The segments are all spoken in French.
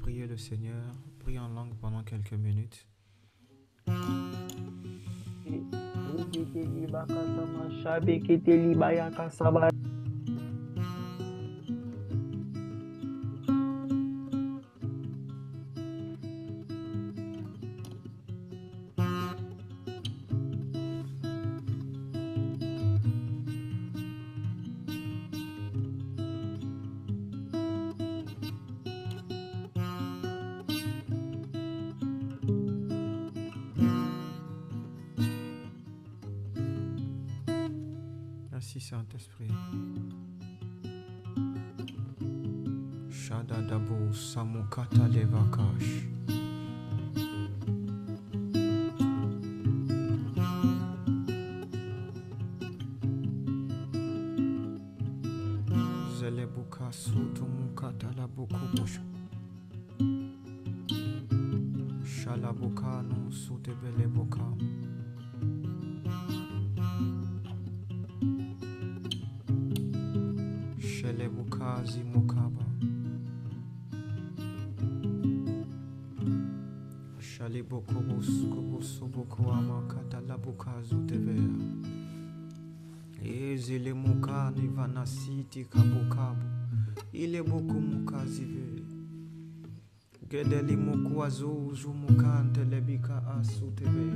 prier le Seigneur. Prie en langue pendant quelques minutes. Merci Saint-Esprit. Shadadabo Samukata Levakash. Zelebuka Sutumukata Labukubush. Shalabukano Sutebelebukam. Shelebukazi Mukaba. Shalibokobus Kobusobokoama Katalabukazu Tevea. Ezele Mukani Vanasiti Kabukabu. Ile Boku Mukazive. Gedeli Mukwazu Zumukante Lebika Asuteve.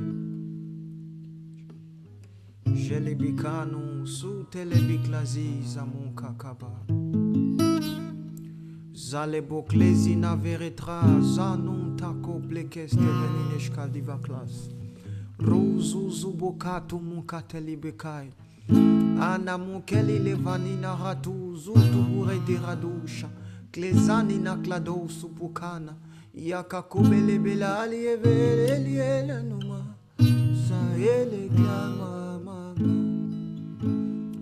Jelebikanu Sutelebiklazi Zamunkakaba. Zaleboklezi Naveretra Zanun Tako Blekeste Venineshka Divaklas. Ruzuzubokatu Munkatelibekai. Anamukeli Levanina Ratu Zutubure de Radusha. Klezani Naklado Supukana. Yakakubele Bela Alievele Eliele Numa. Saele Glama.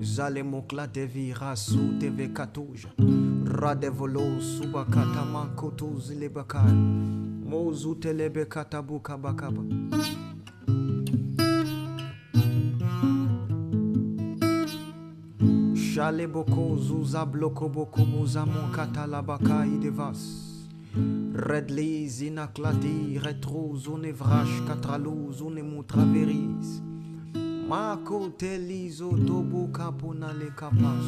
Zalemokla devi rasu teve katuja. Radevolo subakata mankotu zilebakai. Mozu telebe katabu kabakaba. Shale boko zuza bloko boko muzamon katalabakai devas. Redli zinakladi retro zone vrash katralou zone mutraveris. Mako telizo tobu kapuna le kapas.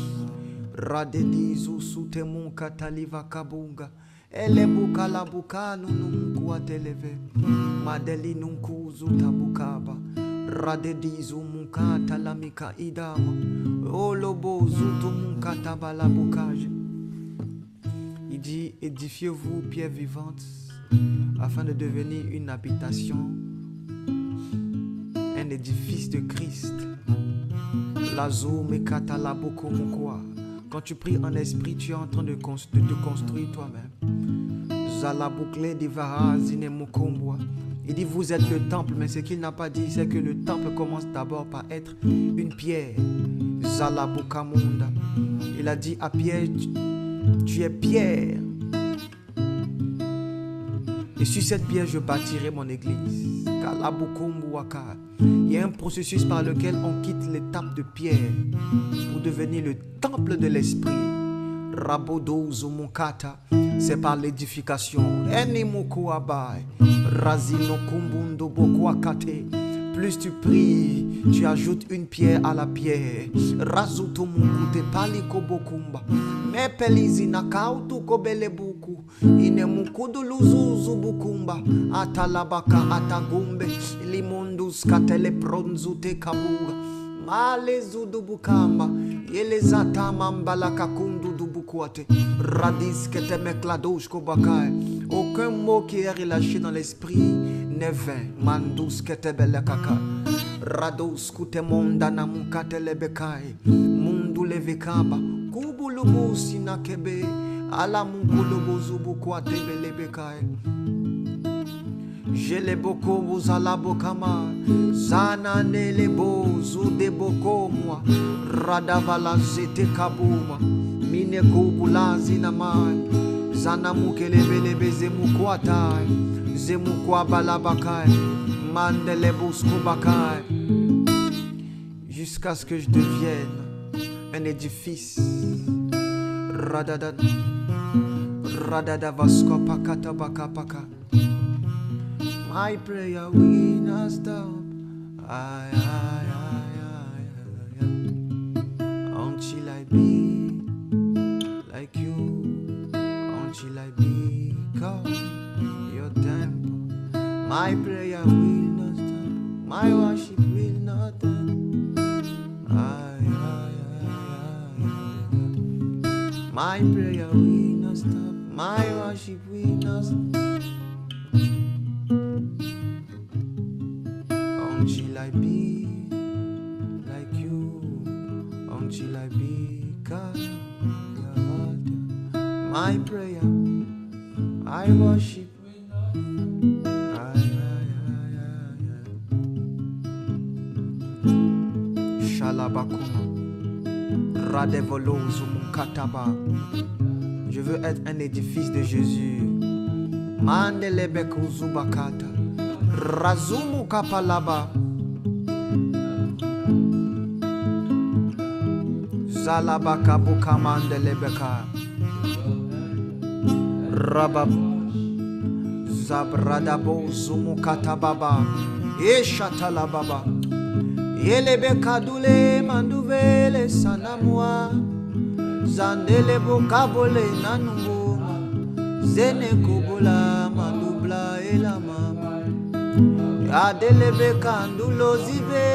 Radedizo sutemon kataliva kabunga. Elebuka la bukanu nunkua televe. Madeli nunkuzu tabukaba. Radedizo munkata la mika idama. Olobo zutu munkata balabukaje. Il dit, édifiez-vous, pierres vivantes, afin de devenir une habitation, un édifice de Christ. Lazo mekata la boko mukwa. Quand tu pries en esprit, tu es en train de te construire toi-même. Zalabukle divara zine mukombwa. Il dit vous êtes le temple, mais ce qu'il n'a pas dit, c'est que le temple commence d'abord par être une pierre. Zalabukamunda. Il a dit à Pierre, tu es pierre. Et sur cette pierre, je bâtirai mon église. Il y a un processus par lequel on quitte l'étape de pierre pour devenir le temple de l'esprit. Rabodo Zumukata, c'est par l'édification. Enimoko abai, Razino kumbundo bokwakate. Plus tu pries, tu ajoutes une pierre à la pierre. Razuto mukute paliko bokumba. Me pelizina kautu kobele buku. Ine mukudu luzuzu bukumba. Atalabaka atagumbe. Limondus katele pronzute kabuga. Male zudu bukamba. Yele zata mambala kakundu du bukwate. Radis kete mekladosh kobakai. Aucun mot qui est relâché dans l'esprit n'est vain. Mandus kete bele kaka. Rados kute monda na mukate lebekai. Mundu levekaba. Kubulubu sinakebe. Ala mukulubu zubu kwate belebekai. Jele boko buzala bokama. Zana nele bozu de boko mwa. Radavala zete kabuma. Mine kubula zinamai. Zana mukelebelebe zemukwatai. Zemukwa balabakai. Mandele busku bakai. Jusqu'à ce que je devienne un édifice. Radadan. Radada vasko pakata baka paka. My prayer will not stop. Until I be like you, until I become your temple. My prayer will not stop, my worship will not end. My prayer will not stop, my worship will not stop. Until I be like you, until I become your altar. My prayer, I worship. Shalabakuma, Radevolozu Mukataba. Je veux être un édifice de Jésus. Mandelebeko Zubakata. Razumu Kapalaba. Zalabaka Bukamandelebeka. Rabab. Zabradabo Zumukatababa. Eshatalababa. Yelebeka dule manduvele sanamwa. Zandele bokabole nanungoma. Zene kubola mandubla elama. Adelebeka ndulo zibe.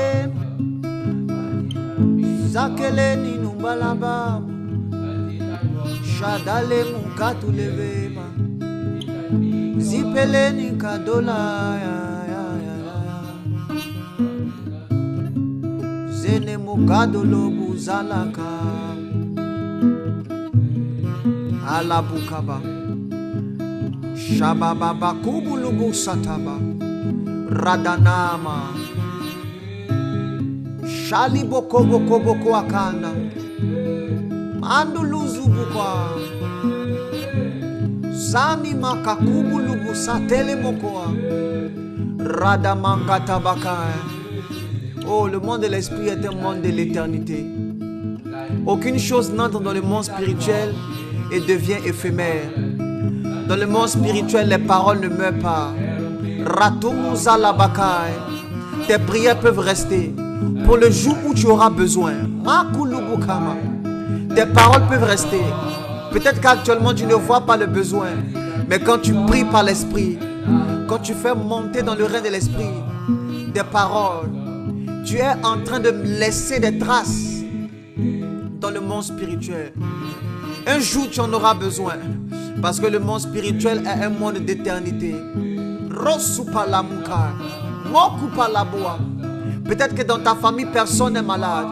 Zakele ni numbalaba. Shadale mukatu levema. Zipele ni kadola Zene mukado lobu zalaka. Alabukaba. Shababa kubulubu sataba. Radanama Shali boko boko boko akanda Manduluzu bukwa Zani makakubu lubu satele mokoa Radamanga tabaka. Oh, le monde de l'esprit est un monde de l'éternité. Aucune chose n'entre dans le monde spirituel et devient éphémère. Dans le monde spirituel, les paroles ne meurent pas. Tes prières peuvent rester pour le jour où tu auras besoin. Tes paroles peuvent rester. Peut-être qu'actuellement tu ne vois pas le besoin, mais quand tu pries par l'esprit, quand tu fais monter dans le règne de l'esprit des paroles, tu es en train de laisser des traces dans le monde spirituel. Un jour tu en auras besoin, parce que le monde spirituel est un monde d'éternité. Peut-être que dans ta famille personne n'est malade,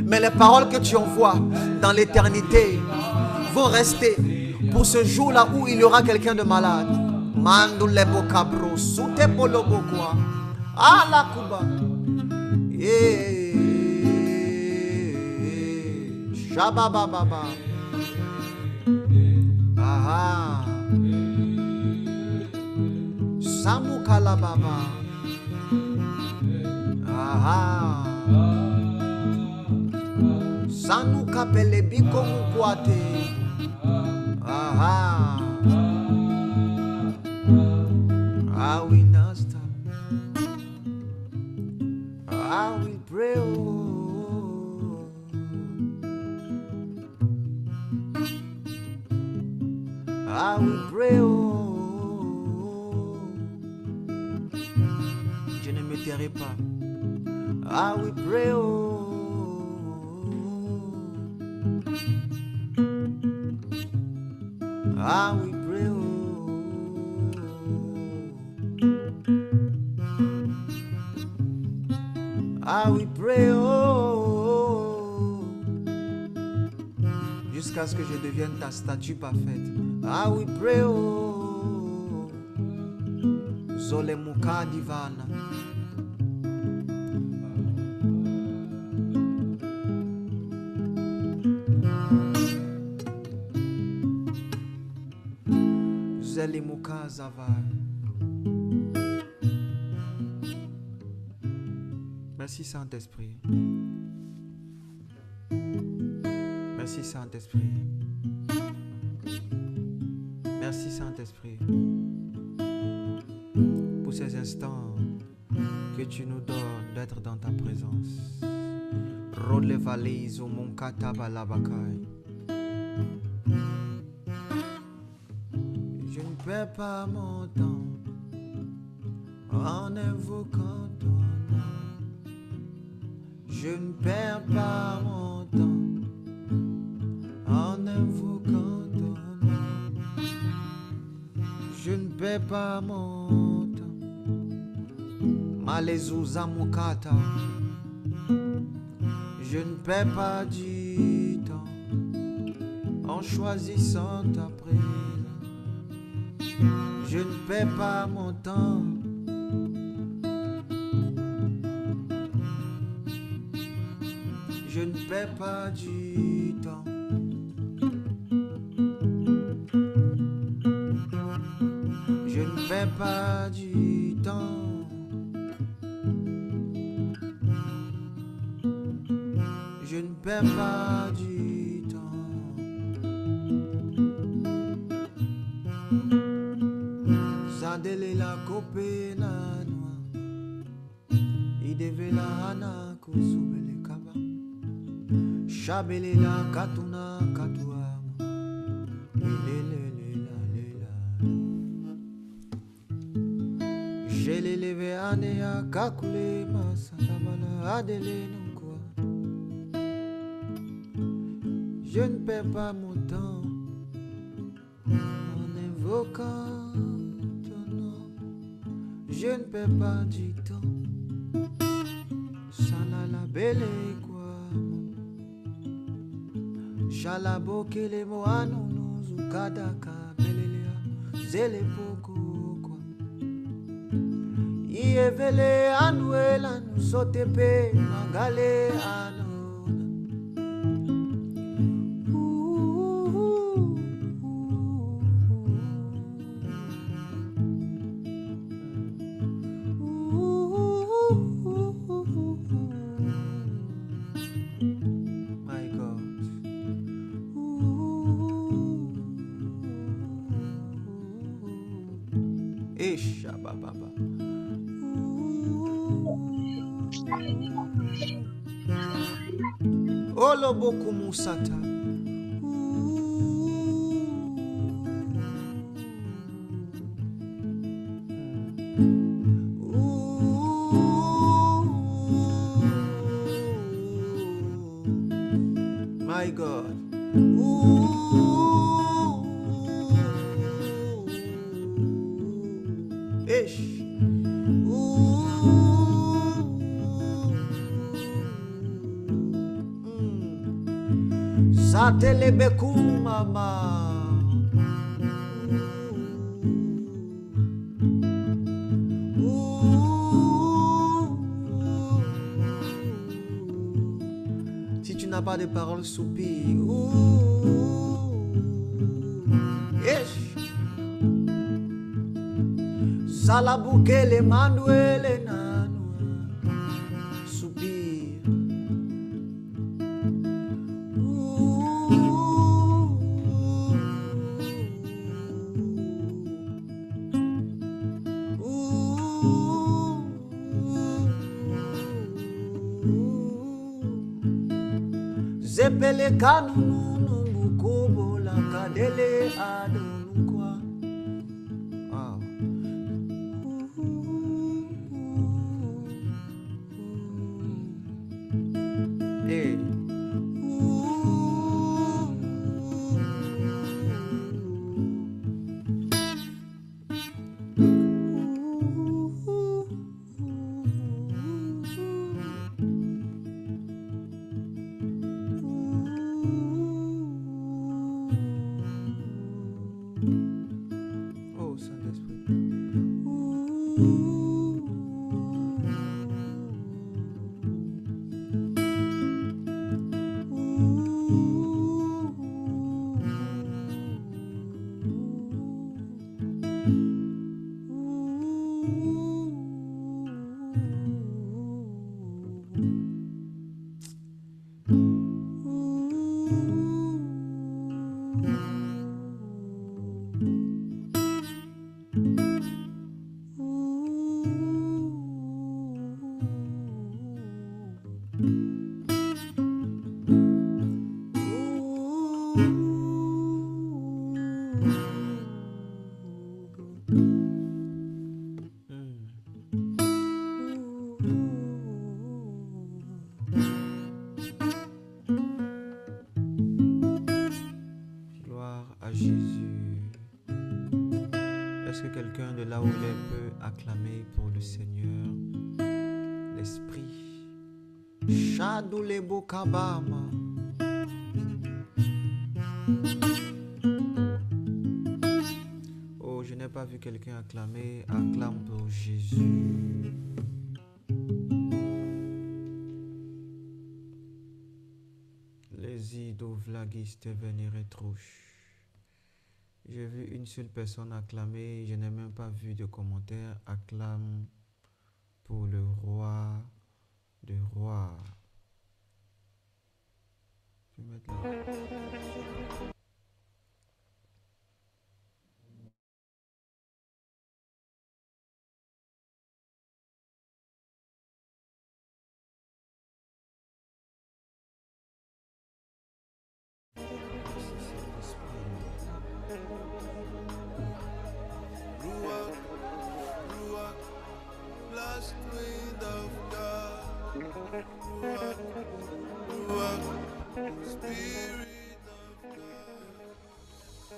mais les paroles que tu envoies dans l'éternité vont rester pour ce jour-là où il y aura quelqu'un de malade. Shabababa. Aha. Samukala baba. Aha. Sanuka pelebiko mukwate. Aha. I will not stop. I will pray. Oh. I will pray. Oh. Je ne me tairai pas. I will pray. Oh. I will pray. Oh. I will pray. Oh. Jusqu'à ce que je devienne ta statue parfaite. I will pray. Oh. Zolemuka divana. Zelimuka zavar. Merci Saint-Esprit. Merci Saint-Esprit. Merci Saint-Esprit pour ces instants que tu nous donnes d'être dans ta présence. Rôde les valises au mon katabalabakaï. Je ne perds pas mon temps en invoquant ton nom. Je ne perds pas mon temps en invoquant ton nom. Je ne perds pas mon temps. Malezouza mukata. Je ne perds pas du temps en choisissant ta présence. Je ne perds pas mon temps. Je ne perds pas du temps. Je ne perds pas du temps. Je ne perds pas du temps. Zadele la kope na noa. Ideve la hana kusubele kaba. Shabele la katuna katua. Jele leve ane ya kakule masatabala adele nunkwa. Je ne perds pas mon temps en invoquant ton nom. Je ne perds pas du temps. Sana la belle quoi. Shalabo kele moano no zukadaka belelea zele poko kwa. Ievele anuela no sotepe mangale ano. Baba. Olo boku musata. My God. Ish. Satele beku mama. Si tu n'as pas de paroles, soupire. Ish. Salabukele manuele nanua. Soupire. Zepele kanunu mukobo la kadele adonukwa. Wow. Hey. Gloire à Jésus. Est-ce que quelqu'un de là où il est peut acclamer pour le Seigneur l'Esprit? Shadoulebo Kabama. Oh, je n'ai pas vu quelqu'un acclamer. Acclame pour Jésus. Les idos vlagistes venir retrouche. J'ai vu une seule personne acclamer. Je n'ai même pas vu de commentaire. Acclame pour le roi de rois. Je vais mettre là.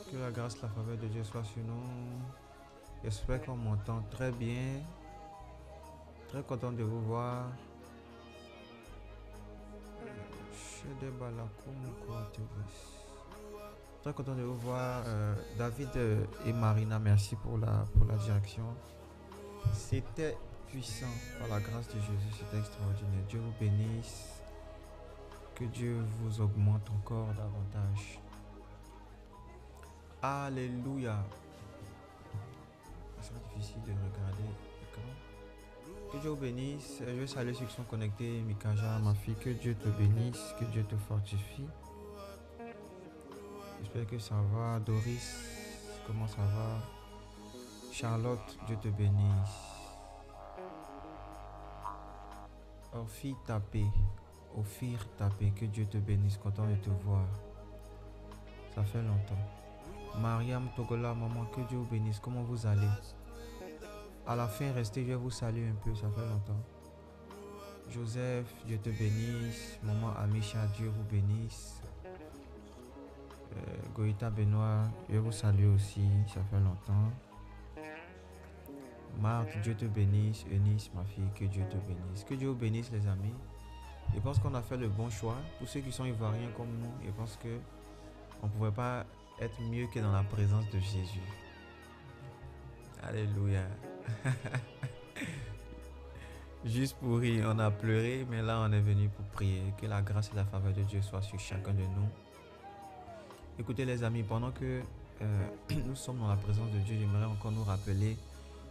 Que la grâce, la faveur de Dieu soit sur nous. J'espère qu'on m'entend très bien. Très content de vous voir. Très content de vous voir. David et Marina, merci pour la direction. C'était puissant par la grâce de Jésus, c'était extraordinaire. Dieu vous bénisse. Que Dieu vous augmente encore davantage. Alléluia. C'est difficile de regarder l'écran. Que Dieu vous bénisse. Je vais saluer ceux qui sont connectés. Mikaja, ma fille, que Dieu te bénisse, que Dieu te fortifie. J'espère que ça va. Doris, comment ça va? Charlotte, Dieu te bénisse. Ophir Tapé, que Dieu te bénisse, content de te voir. Ça fait longtemps. Mariam Togola, maman, que Dieu vous bénisse. Comment vous allez? À la fin, restez, je vais vous saluer un peu, ça fait longtemps. Joseph, Dieu te bénisse. Maman Amisha, Dieu vous bénisse. Goïta Benoît, je vais vous saluer aussi, ça fait longtemps. Marthe, Dieu te bénisse. Eunice, ma fille, que Dieu te bénisse. Que Dieu vous bénisse, les amis. Je pense qu'on a fait le bon choix. Pour ceux qui sont ivoiriens comme nous, je pense qu'on ne pouvait pas être mieux que dans la présence de Jésus. Alléluia. Juste pour rire, on a pleuré, mais là on est venu pour prier. Que la grâce et la faveur de Dieu soient sur chacun de nous. Écoutez les amis, pendant que nous sommes dans la présence de Dieu, j'aimerais encore nous rappeler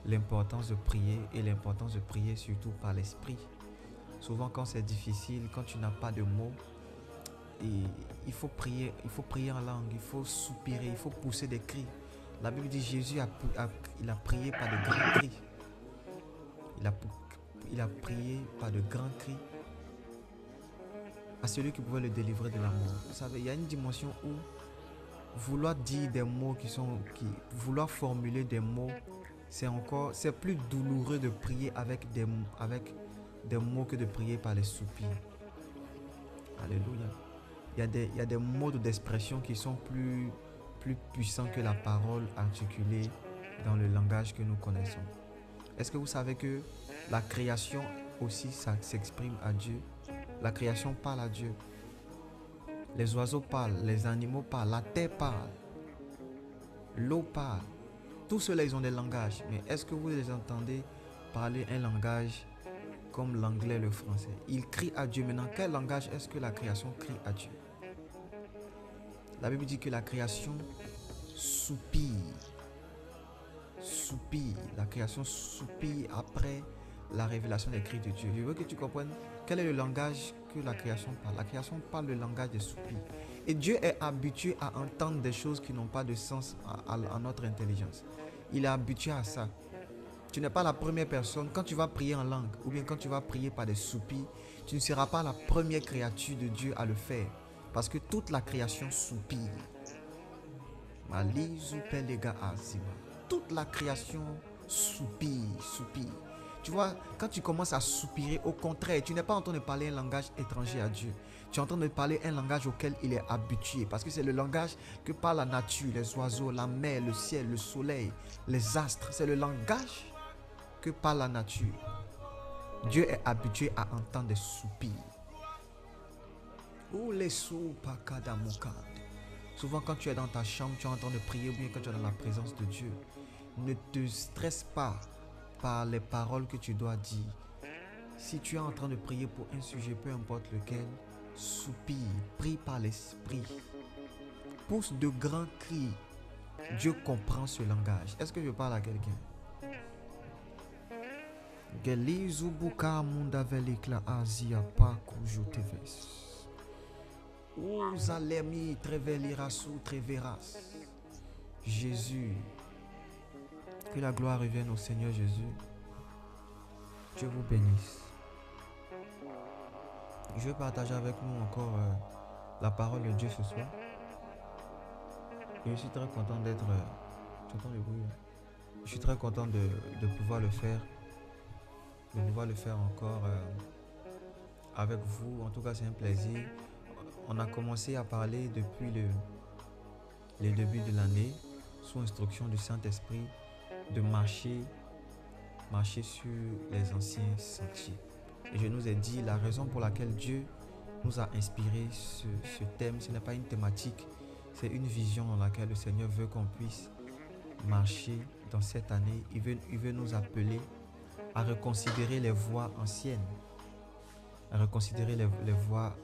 l'importance de prier et l'importance de prier surtout par l'esprit. Souvent quand c'est difficile, quand tu n'as pas de mots, il faut prier en langue, il faut soupirer, il faut pousser des cris. La Bible dit Jésus il a prié par de grands cris. Il a prié par de grands cris à celui qui pouvait le délivrer de la mort. Vous savez, il y a une dimension où vouloir dire des mots vouloir formuler des mots, c'est plus douloureux de prier avec des mots que de prier par les soupirs. Alléluia. Il y a des mots d'expression qui sont plus puissants que la parole articulée dans le langage que nous connaissons. Est-ce que vous savez que la création aussi, ça s'exprime à Dieu? La création parle à Dieu. Les oiseaux parlent, les animaux parlent, la terre parle, l'eau parle. Tous ceux-là, ils ont des langages. Mais est-ce que vous les entendez parler un langage comme l'anglais, le français? Ils crient à Dieu. Maintenant, quel langage est-ce que la création crie à Dieu? La Bible dit que la création soupire. La création soupire après la révélation des cris de Dieu. Je veux que tu comprennes quel est le langage que la création parle. La création parle le langage des soupirs. Et Dieu est habitué à entendre des choses qui n'ont pas de sens à notre intelligence. Il est habitué à ça. Tu n'es pas la première personne. Quand tu vas prier en langue ou bien quand tu vas prier par des soupirs, tu ne seras pas la première créature de Dieu à le faire. Parce que toute la création soupire. Toute la création soupire. Tu vois, quand tu commences à soupirer, au contraire, tu n'es pas en train de parler un langage étranger à Dieu. Tu es en train de parler un langage auquel il est habitué. Parce que c'est le langage que parle la nature, les oiseaux, la mer, le ciel, le soleil, les astres. C'est le langage que parle la nature. Dieu est habitué à entendre des soupirs. Souvent quand tu es dans ta chambre, tu es en train de prier, ou bien quand tu es dans la présence de Dieu, ne te stresse pas par les paroles que tu dois dire. Si tu es en train de prier pour un sujet, peu importe lequel, soupire, prie par l'esprit, pousse de grands cris. Dieu comprend ce langage. Est-ce que je parle à quelqu'un? Jésus, que la gloire revienne au Seigneur Jésus. Dieu vous bénisse. Je vais partager avec nous encore la parole de Dieu ce soir. Et je suis très content d'être... tu entends le bruit? Je suis très content de pouvoir le faire. De pouvoir le faire encore avec vous. En tout cas, c'est un plaisir. On a commencé à parler depuis les débuts de l'année, sous instruction du Saint-Esprit, de marcher sur les anciens sentiers. Et je nous ai dit la raison pour laquelle Dieu nous a inspiré ce thème. Ce n'est pas une thématique, c'est une vision dans laquelle le Seigneur veut qu'on puisse marcher dans cette année. Il veut nous appeler à reconsidérer les voies anciennes. À reconsidérer les voies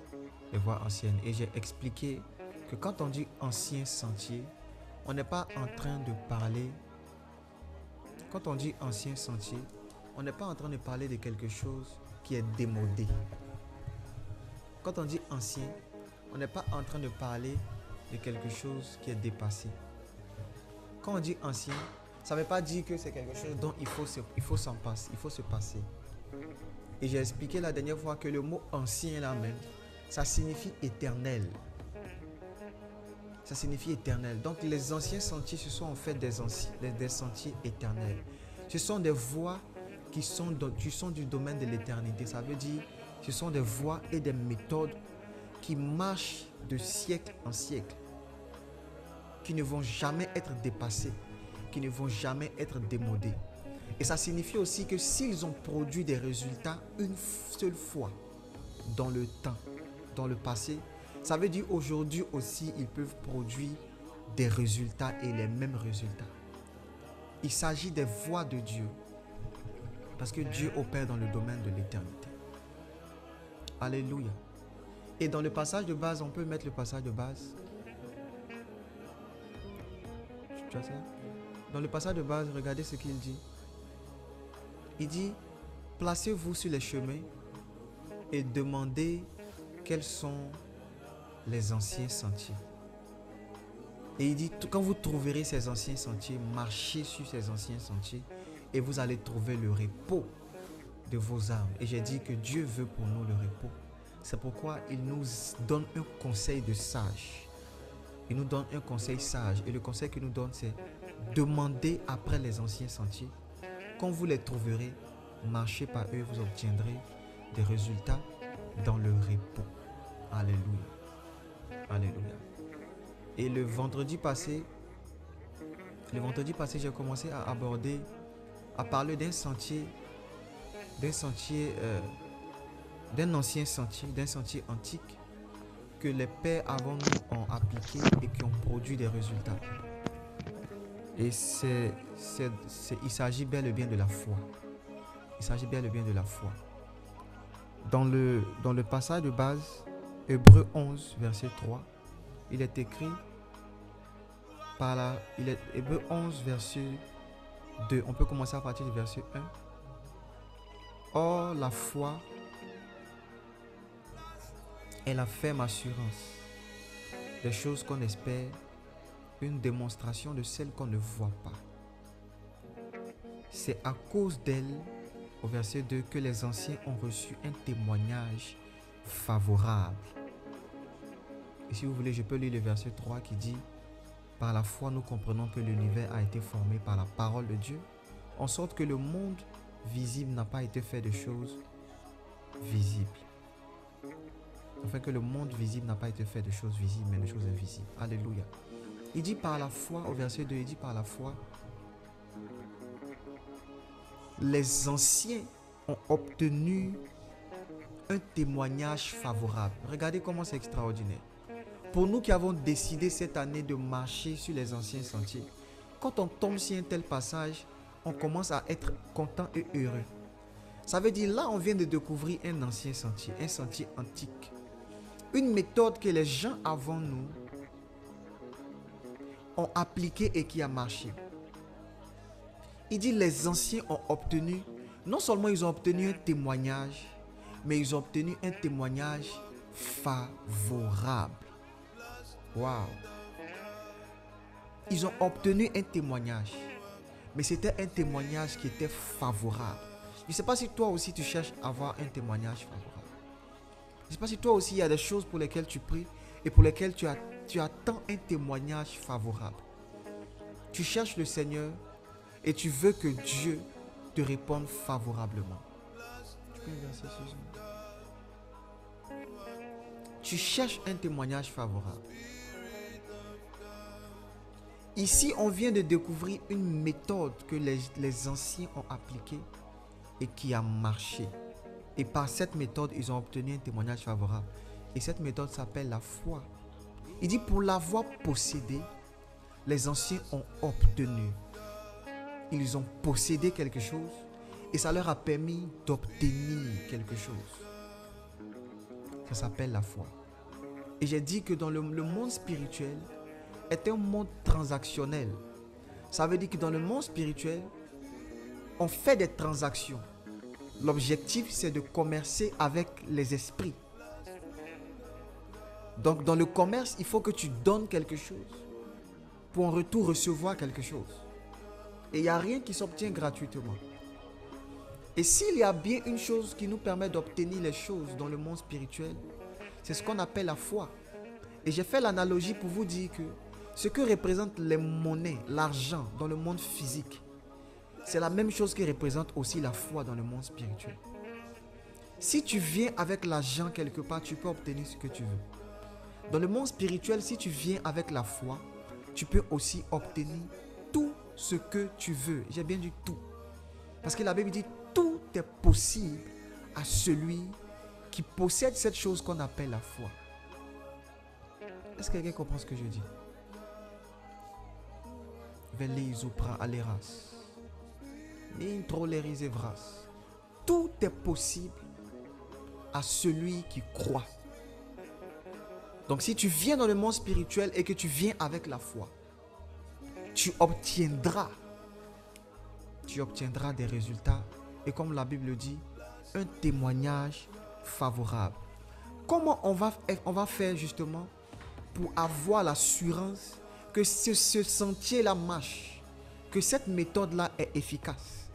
anciennes. Et j'ai expliqué que quand on dit ancien sentier, on n'est pas en train de parler... Quand on dit ancien sentier, on n'est pas en train de parler de quelque chose qui est démodé. Quand on dit ancien, on n'est pas en train de parler de quelque chose qui est dépassé. Quand on dit ancien, ça ne veut pas dire que c'est quelque chose dont il faut s'en passer, il faut se passer. Et j'ai expliqué la dernière fois que le mot ancien là même, ça signifie éternel. Ça signifie éternel. Donc les anciens sentiers, ce sont en fait des sentiers éternels. Ce sont des voies qui sont du domaine de l'éternité. Ça veut dire, ce sont des voies et des méthodes qui marchent de siècle en siècle, qui ne vont jamais être dépassées, qui ne vont jamais être démodées. Et ça signifie aussi que s'ils ont produit des résultats une seule fois dans le temps, dans le passé, ça veut dire aujourd'hui aussi ils peuvent produire des résultats et les mêmes résultats. Il s'agit des voies de Dieu. Parce que Dieu opère dans le domaine de l'éternité. Alléluia. Et dans le passage de base, on peut mettre le passage de base. Tu vois ça? Dans le passage de base, regardez ce qu'il dit. Il dit, placez-vous sur les chemins et demandez quels sont les anciens sentiers. Et il dit, quand vous trouverez ces anciens sentiers, marchez sur ces anciens sentiers et vous allez trouver le repos de vos âmes. Et j'ai dit que Dieu veut pour nous le repos. C'est pourquoi il nous donne un conseil de sage. Il nous donne un conseil sage. Et le conseil qu'il nous donne, c'est demandez après les anciens sentiers. Quand vous les trouverez, marchez par eux, vous obtiendrez des résultats dans le repos. Alléluia. Alléluia. Et le vendredi passé, j'ai commencé à parler d'un ancien sentier, d'un sentier antique que les pères avant nous ont appliqué et qui ont produit des résultats. Et il s'agit bel et bien de la foi. Il s'agit bel et bien de la foi. Dans le passage de base, Hébreux 11, verset 3, il est écrit Hébreux 11, verset 2. On peut commencer à partir du verset 1. Or, la foi est la ferme assurance des choses qu'on espère, une démonstration de celles qu'on ne voit pas. C'est à cause d'elle, au verset 2, que les anciens ont reçu un témoignage favorable. Et si vous voulez, je peux lire le verset 3 qui dit, par la foi, nous comprenons que l'univers a été formé par la parole de Dieu, en sorte que le monde visible n'a pas été fait de choses visibles. Afin que le monde visible n'a pas été fait de choses visibles, mais de choses invisibles. Alléluia. Il dit par la foi, au verset 2, il dit par la foi, les anciens ont obtenu un témoignage favorable. Regardez comment c'est extraordinaire. Pour nous qui avons décidé cette année de marcher sur les anciens sentiers, quand on tombe sur un tel passage, on commence à être content et heureux. Ça veut dire là, on vient de découvrir un ancien sentier, un sentier antique. Une méthode que les gens avant nous ont appliquée et qui a marché. Il dit les anciens ont obtenu, non seulement ils ont obtenu un témoignage, mais ils ont obtenu un témoignage favorable. Waouh! Ils ont obtenu un témoignage, mais c'était un témoignage qui était favorable. Je ne sais pas si toi aussi tu cherches à avoir un témoignage favorable. Je ne sais pas si toi aussi il y a des choses pour lesquelles tu pries et pour lesquelles tu attends un témoignage favorable. Tu cherches le Seigneur et tu veux que Dieu te réponde favorablement. Tu peux inverser ce jour. Tu cherches un témoignage favorable. Ici, on vient de découvrir une méthode que les anciens ont appliquée et qui a marché. Et par cette méthode, ils ont obtenu un témoignage favorable. Et cette méthode s'appelle la foi. Il dit pour l'avoir possédée, les anciens ont obtenu. Ils ont possédé quelque chose et ça leur a permis d'obtenir quelque chose. Ça s'appelle la foi. Et j'ai dit que dans le monde spirituel est un monde transactionnel. Ça veut dire que dans le monde spirituel, on fait des transactions. L'objectif, c'est de commercer avec les esprits. Donc, dans le commerce, il faut que tu donnes quelque chose pour en retour recevoir quelque chose. Et il n'y a rien qui s'obtient gratuitement. Et s'il y a bien une chose qui nous permet d'obtenir les choses dans le monde spirituel, c'est ce qu'on appelle la foi. Et j'ai fait l'analogie pour vous dire que ce que représentent les monnaies, l'argent dans le monde physique, c'est la même chose qui représente aussi la foi dans le monde spirituel. Si tu viens avec l'argent quelque part, tu peux obtenir ce que tu veux. Dans le monde spirituel, si tu viens avec la foi, tu peux aussi obtenir tout ce que tu veux. J'ai bien dit tout. Parce que la Bible dit tout est possible à celui qui possède cette chose qu'on appelle la foi. Est-ce que quelqu'un comprend ce que je dis? Tout est possible à celui qui croit. Donc si tu viens dans le monde spirituel et que tu viens avec la foi, tu obtiendras des résultats et comme la Bible dit, un témoignage favorable. Comment on va faire justement pour avoir l'assurance que ce sentier-là marche, que cette méthode-là est efficace?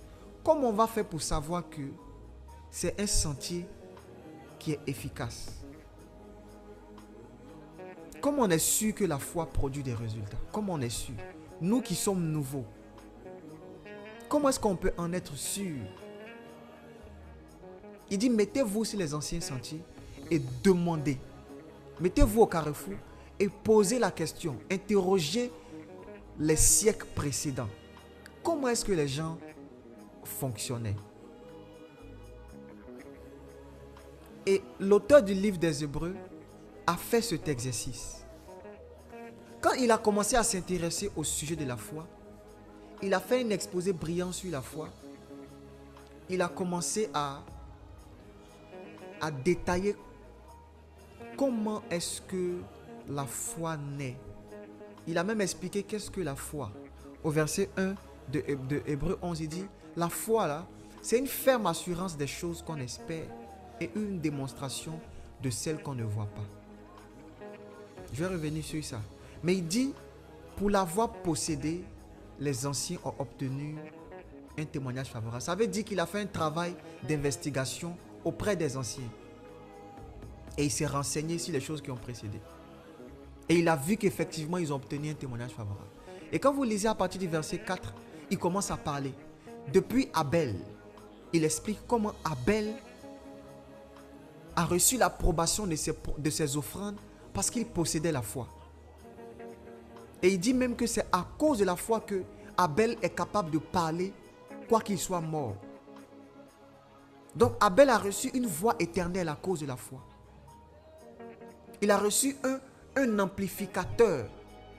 Comment on va faire pour savoir que c'est un sentier qui est efficace? Comment on est sûr que la foi produit des résultats? Comment on est sûr? Nous qui sommes nouveaux, comment est-ce qu'on peut en être sûr? Il dit, mettez-vous sur les anciens sentiers et demandez. Mettez-vous au carrefour et posez la question. Interrogez les siècles précédents. Comment est-ce que les gens fonctionnaient? Et l'auteur du livre des Hébreux a fait cet exercice. Quand il a commencé à s'intéresser au sujet de la foi, il a fait un exposé brillant sur la foi. Il a commencé à détailler comment est-ce que la foi naît. Il a même expliqué qu'est-ce que la foi. Au verset 1 de Hébreux 11, il dit, la foi là, c'est une ferme assurance des choses qu'on espère et une démonstration de celles qu'on ne voit pas. Je vais revenir sur ça. Mais il dit, pour l'avoir possédé, les anciens ont obtenu un témoignage favorable. Ça veut dire qu'il a fait un travail d'investigation auprès des anciens. Et il s'est renseigné sur les choses qui ont précédé. Et il a vu qu'effectivement, ils ont obtenu un témoignage favorable. Et quand vous lisez à partir du verset 4, il commence à parler. Depuis Abel, il explique comment Abel a reçu l'approbation de ses offrandes parce qu'il possédait la foi. Et il dit même que c'est à cause de la foi que Abel est capable de parler quoi qu'il soit mort. Donc Abel a reçu une voix éternelle à cause de la foi. Il a reçu un amplificateur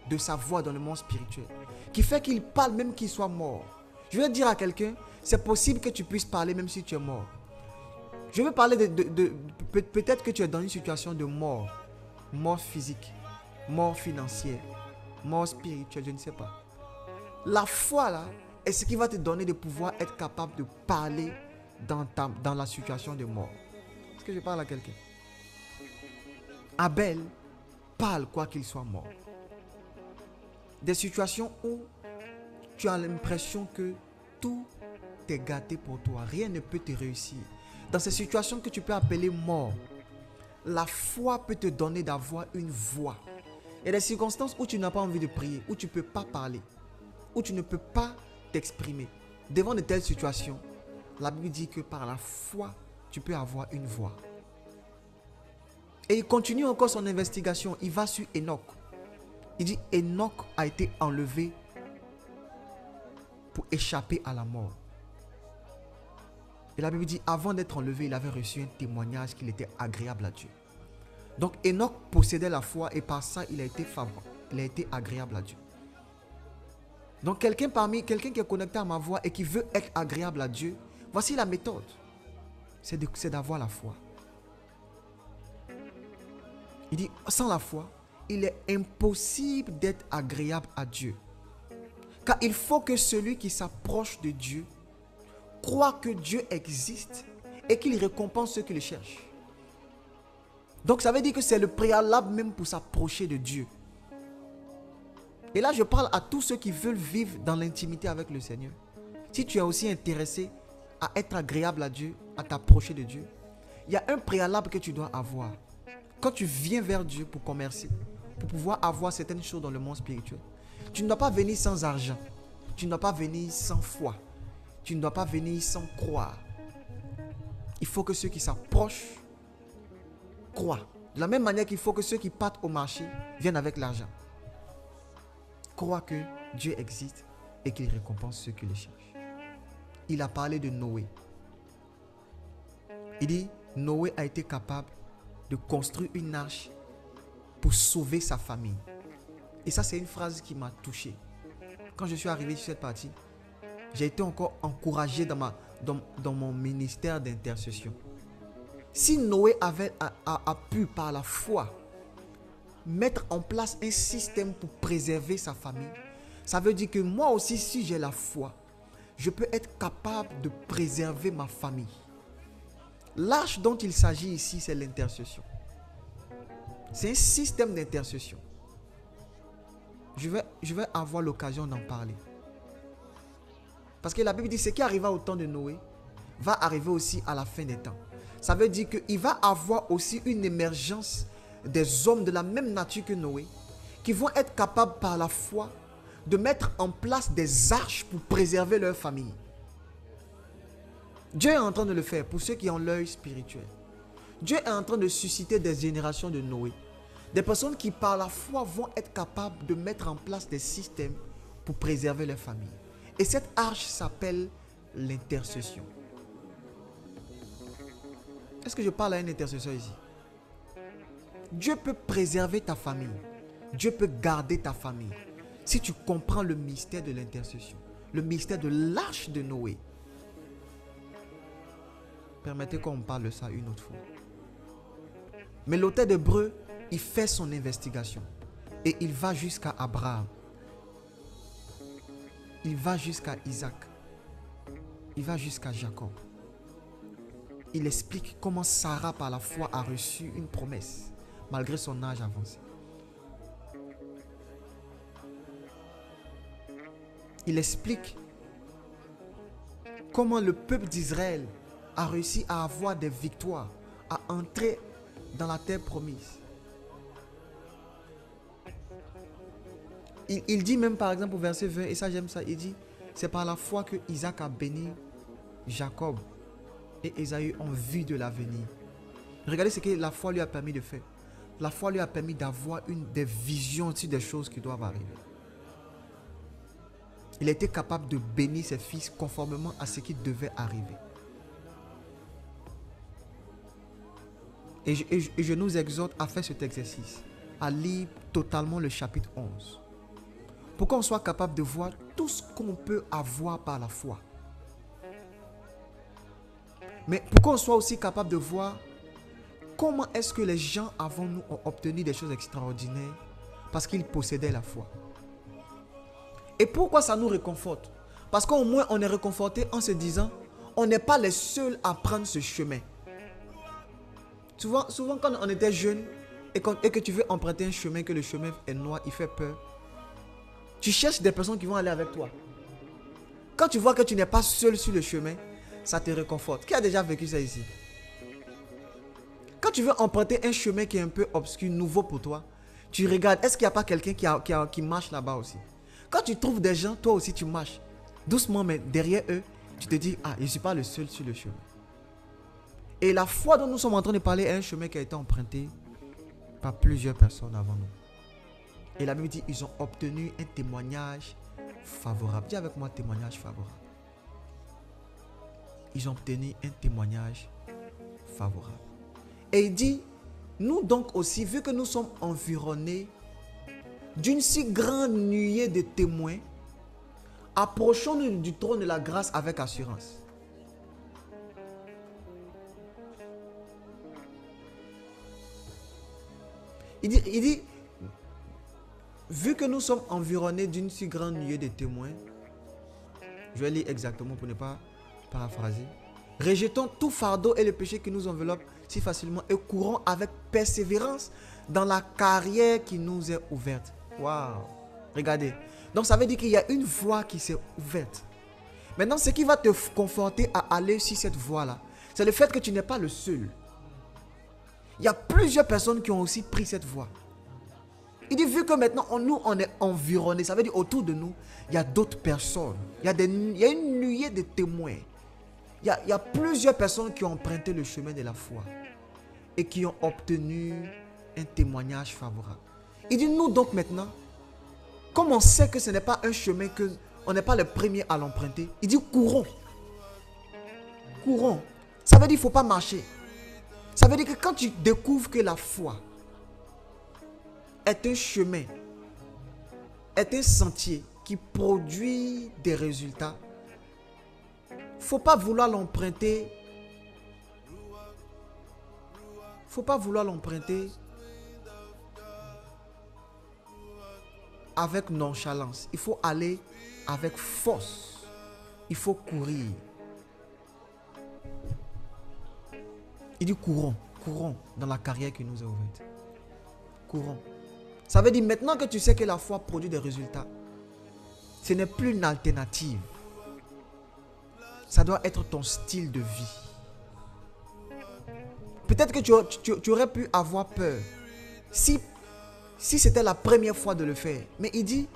de sa voix dans le monde spirituel qui fait qu'il parle même qu'il soit mort. Je veux dire à quelqu'un, c'est possible que tu puisses parler même si tu es mort. Je veux parler peut-être que tu es dans une situation de mort. Mort physique, mort financière, mort spirituelle, je ne sais pas. La foi là est ce qui va te donner de pouvoir être capable de parler dans la situation de mort. Est-ce que je parle à quelqu'un? Abel parle quoi qu'il soit mort. Des situations où tu as l'impression que tout est gâté pour toi. Rien ne peut te réussir. Dans ces situations que tu peux appeler mort, la foi peut te donner d'avoir une voix. Il y a des circonstances où tu n'as pas envie de prier, où tu ne peux pas parler, où tu ne peux pas t'exprimer. Devant de telles situations, la Bible dit que par la foi, tu peux avoir une voix. Et il continue encore son investigation. Il va sur Enoch. Il dit Enoch a été enlevé pour échapper à la mort. Et la Bible dit avant d'être enlevé, il avait reçu un témoignage qu'il était agréable à Dieu. Donc Enoch possédait la foi et par ça il a été favorable. Il a été agréable à Dieu. Donc quelqu'un qui est connecté à ma voix et qui veut être agréable à Dieu, voici la méthode. C'est d'avoir la foi. Il dit, sans la foi, il est impossible d'être agréable à Dieu. Car il faut que celui qui s'approche de Dieu croit que Dieu existe et qu'il récompense ceux qui le cherchent. Donc ça veut dire que c'est le préalable même pour s'approcher de Dieu. Et là je parle à tous ceux qui veulent vivre dans l'intimité avec le Seigneur. Si tu es aussi intéressé à être agréable à Dieu, à t'approcher de Dieu, il y a un préalable que tu dois avoir. Quand tu viens vers Dieu pour commercer, pour pouvoir avoir certaines choses dans le monde spirituel, tu ne dois pas venir sans argent. Tu ne dois pas venir sans foi. Tu ne dois pas venir sans croire. Il faut que ceux qui s'approchent croient. De la même manière qu'il faut que ceux qui partent au marché viennent avec l'argent. Croient que Dieu existe et qu'il récompense ceux qui le cherchent. Il a parlé de Noé. Il dit, Noé a été capable de construire une arche pour sauver sa famille. Et ça, c'est une phrase qui m'a touché. Quand je suis arrivé sur cette partie, j'ai été encore encouragé dans mon ministère d'intercession. Si Noé a pu, par la foi, mettre en place un système pour préserver sa famille, ça veut dire que moi aussi, si j'ai la foi, je peux être capable de préserver ma famille. L'arche dont il s'agit ici, c'est l'intercession. C'est un système d'intercession. Je vais avoir l'occasion d'en parler. Parce que la Bible dit ce qui arriva au temps de Noé va arriver aussi à la fin des temps. Ça veut dire qu'il va avoir aussi une émergence des hommes de la même nature que Noé qui vont être capables par la foi de mettre en place des arches pour préserver leur famille. Dieu est en train de le faire pour ceux qui ont l'œil spirituel. Dieu est en train de susciter des générations de Noé. Des personnes qui par la foi vont être capables de mettre en place des systèmes pour préserver leur famille. Et cette arche s'appelle l'intercession. Est-ce que je parle à un intercesseur ici? Dieu peut préserver ta famille. Dieu peut garder ta famille. Si tu comprends le mystère de l'intercession, le mystère de l'arche de Noé. Permettez qu'on parle de ça une autre fois. Mais l'auteur d'Hébreux, il fait son investigation. Et il va jusqu'à Abraham. Il va jusqu'à Isaac. Il va jusqu'à Jacob. Il explique comment Sarah, par la foi, a reçu une promesse, malgré son âge avancé. Il explique comment le peuple d'Israël a réussi à avoir des victoires, à entrer dans la terre promise. Il dit même par exemple au verset 20, et ça j'aime ça, il dit, c'est par la foi que Isaac a béni Jacob et Ésaü ont vu de l'avenir. Regardez ce que la foi lui a permis de faire. La foi lui a permis d'avoir des visions sur des choses qui doivent arriver. Il était capable de bénir ses fils conformément à ce qui devait arriver. Et je nous exhorte à faire cet exercice, à lire totalement le chapitre 11. Pour qu'on soit capable de voir tout ce qu'on peut avoir par la foi. Mais pour qu'on soit aussi capable de voir comment est-ce que les gens avant nous ont obtenu des choses extraordinaires parce qu'ils possédaient la foi. Et pourquoi ça nous réconforte? Parce qu'au moins on est réconforté en se disant on n'est pas les seuls à prendre ce chemin. Souvent quand on était jeune et que tu veux emprunter un chemin, que le chemin est noir, il fait peur, tu cherches des personnes qui vont aller avec toi. Quand tu vois que tu n'es pas seul sur le chemin, ça te réconforte. Qui a déjà vécu ça ici? Quand tu veux emprunter un chemin qui est un peu obscur, nouveau pour toi, tu regardes, est-ce qu'il n'y a pas quelqu'un qui marche là-bas aussi? Quand tu trouves des gens, toi aussi tu marches. Doucement, mais derrière eux, tu te dis, ah, je ne suis pas le seul sur le chemin. Et la foi dont nous sommes en train de parler est un chemin qui a été emprunté par plusieurs personnes avant nous. Et la Bible dit, ils ont obtenu un témoignage favorable. Dis avec moi, témoignage favorable. Ils ont obtenu un témoignage favorable. Et il dit, nous donc aussi, vu que nous sommes environnés d'une si grande nuée de témoins, approchons-nous du trône de la grâce avec assurance. Il dit, vu que nous sommes environnés d'une si grande nuée de témoins, je vais lire exactement pour ne pas paraphraser. Rejetons tout fardeau et le péché qui nous enveloppe si facilement et courons avec persévérance dans la carrière qui nous est ouverte. Waouh! Regardez. Donc ça veut dire qu'il y a une voie qui s'est ouverte. Maintenant, ce qui va te conforter à aller sur cette voie-là, c'est le fait que tu n'es pas le seul. Il y a plusieurs personnes qui ont aussi pris cette voie. Il dit, vu que maintenant, nous, on est environnés, ça veut dire autour de nous, il y a d'autres personnes. Il y a une nuée de témoins. Il y a plusieurs personnes qui ont emprunté le chemin de la foi et qui ont obtenu un témoignage favorable. Il dit, nous donc maintenant, comme on sait que ce n'est pas un chemin que on n'est pas les premiers à l'emprunter, il dit courons. Courons. Ça veut dire qu'il ne faut pas marcher. Ça veut dire que quand tu découvres que la foi est un chemin, est un sentier qui produit des résultats, il ne faut pas vouloir l'emprunter. Il ne faut pas vouloir l'emprunter avec nonchalance. Il faut aller avec force. Il faut courir. Il dit courons, courons dans la carrière qui nous est ouverte. Courons. Ça veut dire maintenant que tu sais que la foi produit des résultats, ce n'est plus une alternative. Ça doit être ton style de vie. Peut-être que tu aurais pu avoir peur si c'était la première fois de le faire. Mais il dit,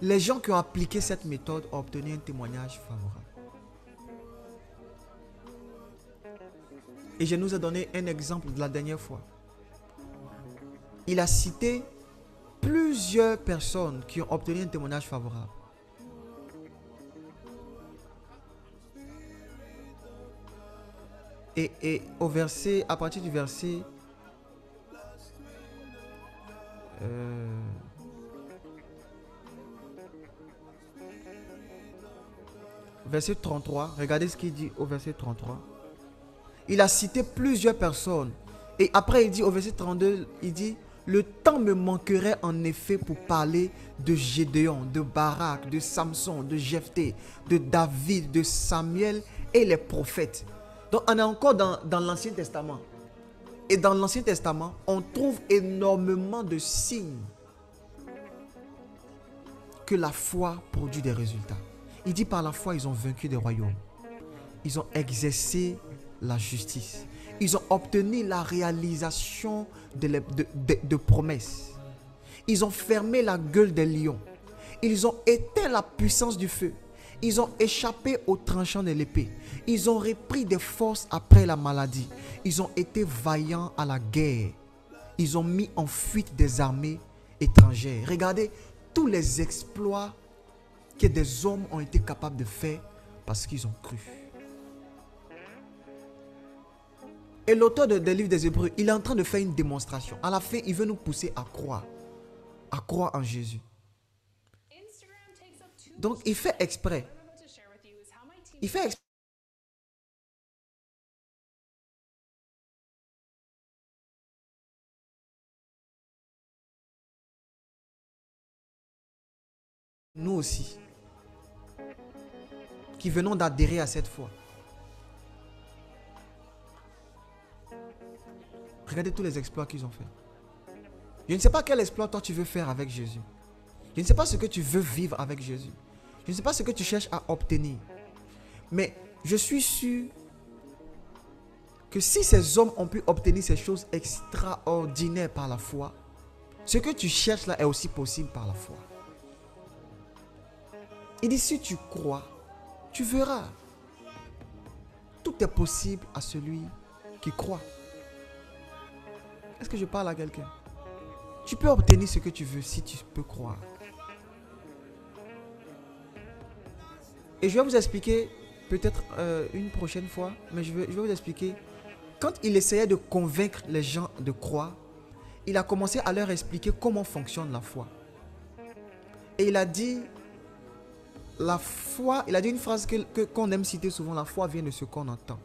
les gens qui ont appliqué cette méthode ont obtenu un témoignage favorable. Et je nous ai donné un exemple de la dernière fois. Il a cité plusieurs personnes qui ont obtenu un témoignage favorable. Et au verset, à partir du verset verset 33, regardez ce qu'il dit au verset 33. Il a cité plusieurs personnes. Et après il dit au verset 32, il dit, le temps me manquerait en effet pour parler de Gédéon, de Barak, de Samson, de Jephthé, de David, de Samuel et les prophètes. Donc on est encore dans l'Ancien Testament. Et dans l'Ancien Testament, on trouve énormément de signes que la foi produit des résultats. Il dit par la foi, ils ont vaincu des royaumes. ils ont exercé la justice. Ils ont obtenu la réalisation de promesses. Ils ont fermé la gueule des lions. Ils ont éteint la puissance du feu. Ils ont échappé au tranchant de l'épée. Ils ont repris des forces après la maladie. Ils ont été vaillants à la guerre. Ils ont mis en fuite des armées étrangères. Regardez tous les exploits que des hommes ont été capables de faire parce qu'ils ont cru. Et l'auteur des livres des Hébreux, il est en train de faire une démonstration. À la fin, il veut nous pousser à croire en Jésus. Donc, il fait exprès. Il fait exprès. Nous aussi, qui venons d'adhérer à cette foi. Regardez tous les exploits qu'ils ont fait. Je ne sais pas quel exploit toi tu veux faire avec Jésus. Je ne sais pas ce que tu veux vivre avec Jésus. Je ne sais pas ce que tu cherches à obtenir. Mais je suis sûr que si ces hommes ont pu obtenir ces choses extraordinaires par la foi, ce que tu cherches là est aussi possible par la foi. Il dit, si tu crois, tu verras. Tout est possible à celui qui croit. Est-ce que je parle à quelqu'un? Tu peux obtenir ce que tu veux si tu peux croire. Et je vais vous expliquer, peut-être une prochaine fois, mais je vais vous expliquer. Quand il essayait de convaincre les gens de croire, il a commencé à leur expliquer comment fonctionne la foi. Et il a dit, la foi, il a dit une phrase qu'on aime citer souvent, la foi vient de ce qu'on entend.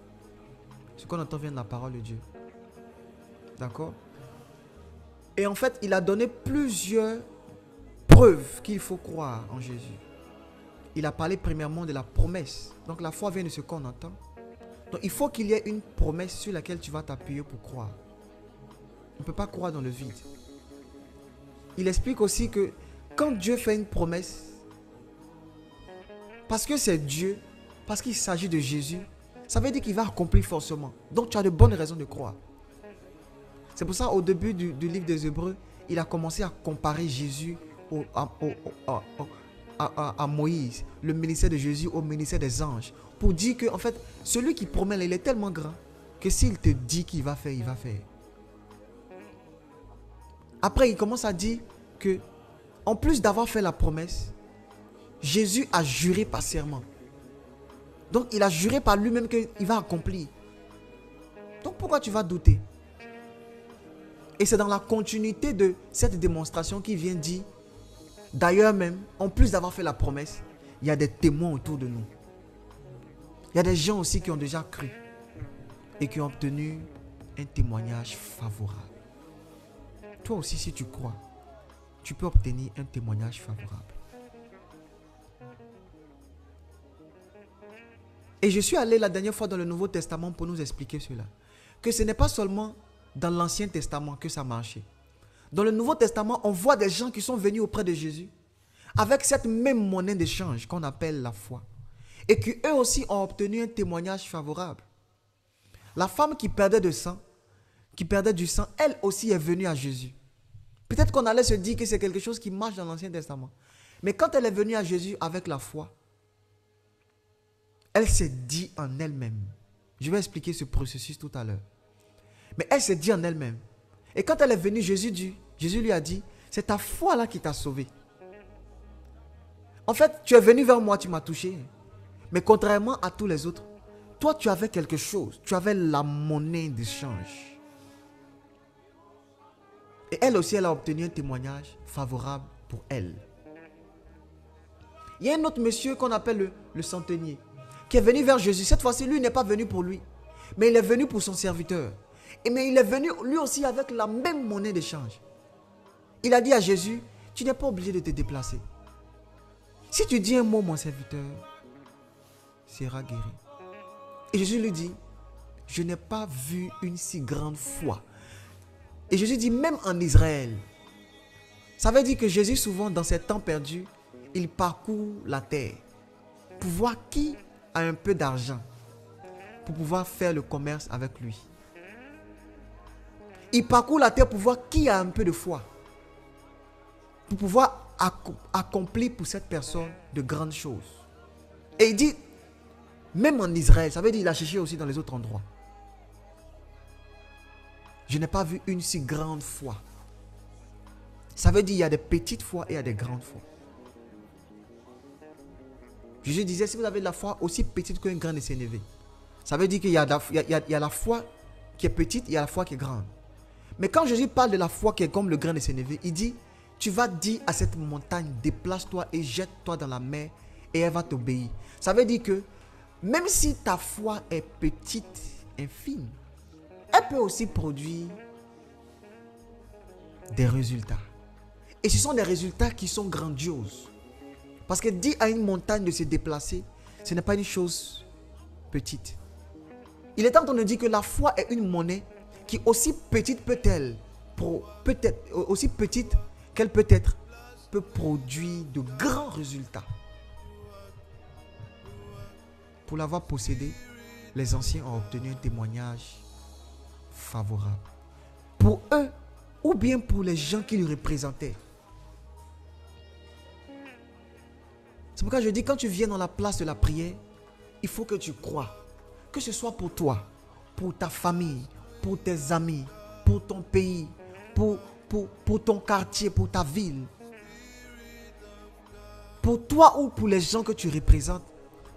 Ce qu'on entend vient de la parole de Dieu. D'accord? Et en fait, il a donné plusieurs preuves qu'il faut croire en Jésus. Il a parlé premièrement de la promesse. Donc la foi vient de ce qu'on entend. Donc il faut qu'il y ait une promesse sur laquelle tu vas t'appuyer pour croire. On ne peut pas croire dans le vide. Il explique aussi que quand Dieu fait une promesse, parce que c'est Dieu, parce qu'il s'agit de Jésus, ça veut dire qu'il va accomplir forcément. Donc tu as de bonnes raisons de croire. C'est pour ça au début du livre des Hébreux, il a commencé à comparer Jésus à Moïse, le ministère de Jésus au ministère des anges. Pour dire que en fait, celui qui promet, il est tellement grand que s'il te dit qu'il va faire, il va faire. Après, il commence à dire que en plus d'avoir fait la promesse, Jésus a juré par serment. Donc il a juré par lui-même qu'il va accomplir. Donc pourquoi tu vas douter? Et c'est dans la continuité de cette démonstration qu'il vient dire, d'ailleurs même, en plus d'avoir fait la promesse, il y a des témoins autour de nous. Il y a des gens aussi qui ont déjà cru et qui ont obtenu un témoignage favorable. Toi aussi, si tu crois, tu peux obtenir un témoignage favorable. Et je suis allé la dernière fois dans le Nouveau Testament pour nous expliquer cela. Que ce n'est pas seulement dans l'Ancien Testament que ça marchait. Dans le Nouveau Testament, on voit des gens qui sont venus auprès de Jésus avec cette même monnaie d'échange qu'on appelle la foi. Et qui eux aussi ont obtenu un témoignage favorable. La femme qui perdait du sang, elle aussi est venue à Jésus. Peut-être qu'on allait se dire que c'est quelque chose qui marche dans l'Ancien Testament. Mais quand elle est venue à Jésus avec la foi, elle s'est dit en elle-même. Je vais expliquer ce processus tout à l'heure. Mais elle s'est dit en elle-même. Et quand elle est venue, Jésus lui a dit, c'est ta foi là qui t'a sauvé. En fait, tu es venu vers moi, tu m'as touché. Mais contrairement à tous les autres, toi tu avais quelque chose. Tu avais la monnaie d'échange. Et elle aussi, elle a obtenu un témoignage favorable pour elle. Il y a un autre monsieur qu'on appelle le centenier, qui est venu vers Jésus. Cette fois-ci, lui il n'est pas venu pour lui, mais il est venu pour son serviteur. Mais il est venu lui aussi avec la même monnaie d'échange. Il a dit à Jésus, tu n'es pas obligé de te déplacer. Si tu dis un mot, mon serviteur sera guéri. Et Jésus lui dit, je n'ai pas vu une si grande foi. Et Jésus dit, même en Israël. Ça veut dire que Jésus, souvent, dans ses temps perdus, il parcourt la terre pour voir qui a un peu d'argent pour pouvoir faire le commerce avec lui. Il parcourt la terre pour voir qui a un peu de foi. Pour pouvoir accomplir pour cette personne de grandes choses. Et il dit, même en Israël, ça veut dire qu'il a cherché aussi dans les autres endroits. Je n'ai pas vu une si grande foi. Ça veut dire qu'il y a des petites foi et il y a des grandes foi. Je disais, si vous avez de la foi aussi petite qu'un grain de sénévé, ça veut dire qu'il y a la foi qui est petite, il y a la foi qui est grande. Mais quand Jésus parle de la foi qui est comme le grain de sénévé, il dit, tu vas dire à cette montagne, déplace-toi et jette-toi dans la mer et elle va t'obéir. Ça veut dire que même si ta foi est petite, infime, elle peut aussi produire des résultats. Et ce sont des résultats qui sont grandioses. Parce que dire à une montagne de se déplacer, ce n'est pas une chose petite. Il est temps de nous dire que la foi est une monnaie qui, aussi petite peut-elle, aussi petite qu'elle peut être, peut produire de grands résultats. Pour l'avoir possédée, les anciens ont obtenu un témoignage favorable. Pour eux, ou bien pour les gens qui le représentaient. C'est pourquoi je dis, quand tu viens dans la place de la prière, il faut que tu crois. Que ce soit pour toi, pour ta famille, pour tes amis, pour ton pays, pour ton quartier, pour ta ville. Pour toi ou pour les gens que tu représentes,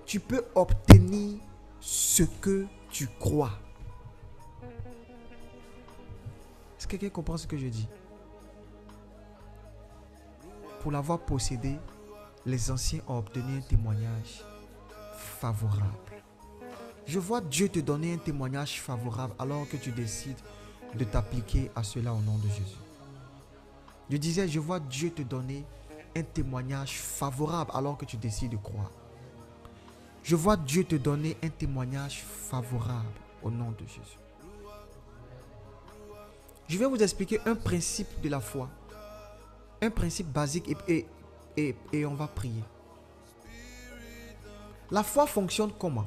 tu peux obtenir ce que tu crois. Est-ce que quelqu'un comprend ce que je dis? Pour l'avoir possédé, les anciens ont obtenu un témoignage favorable. Je vois Dieu te donner un témoignage favorable alors que tu décides de t'appliquer à cela au nom de Jésus. Je disais, je vois Dieu te donner un témoignage favorable alors que tu décides de croire. Je vois Dieu te donner un témoignage favorable au nom de Jésus. Je vais vous expliquer un principe de la foi. Un principe basique et on va prier. La foi fonctionne comment?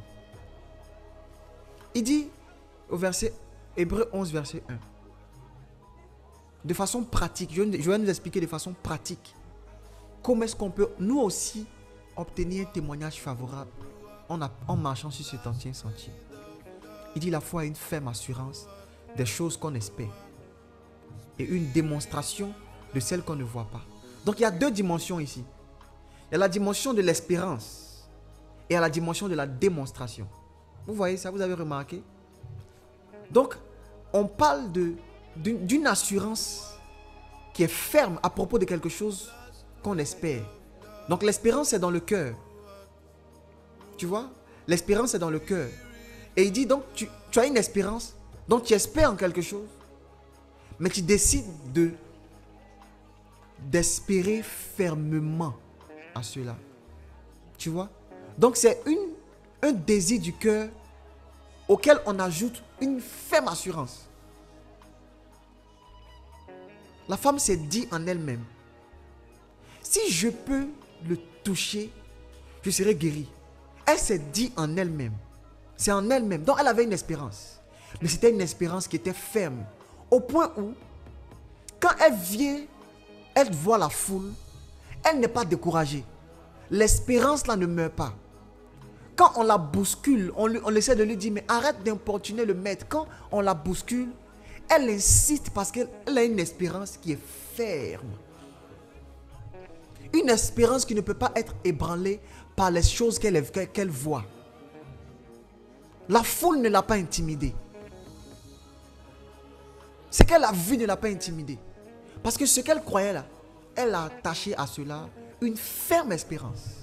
Il dit au verset Hébreux 11, verset 1. De façon pratique, je vais nous expliquer de façon pratique comment est-ce qu'on peut nous aussi obtenir un témoignage favorable en marchant sur cet ancien sentier. Il dit la foi est une ferme assurance des choses qu'on espère et une démonstration de celles qu'on ne voit pas. Donc il y a deux dimensions ici. Il y a la dimension de l'espérance et il y a la dimension de la démonstration. Vous voyez ça, vous avez remarqué? Donc, on parle d'une assurance qui est ferme à propos de quelque chose qu'on espère. Donc, l'espérance est dans le cœur. Tu vois? L'espérance est dans le cœur. Et il dit donc, tu as une espérance, donc tu espères en quelque chose, mais tu décides d'espérer fermement à cela. Tu vois? Donc, c'est un désir du cœur auquel on ajoute une ferme assurance. La femme s'est dit en elle-même, si je peux le toucher, je serai guérie. Elle s'est dit en elle-même. C'est en elle-même. Donc elle avait une espérance. Mais c'était une espérance qui était ferme. Au point où, quand elle vient, elle voit la foule, elle n'est pas découragée. L'espérance là ne meurt pas. Quand on la bouscule, on essaie de lui dire, mais arrête d'importuner le maître. Quand on la bouscule, elle insiste parce qu'elle a une espérance qui est ferme. Une espérance qui ne peut pas être ébranlée par les choses qu'elle voit. La foule ne l'a pas intimidée. Ce qu'elle a vu ne l'a pas intimidée. Parce que ce qu'elle croyait là, elle a attaché à cela une ferme espérance.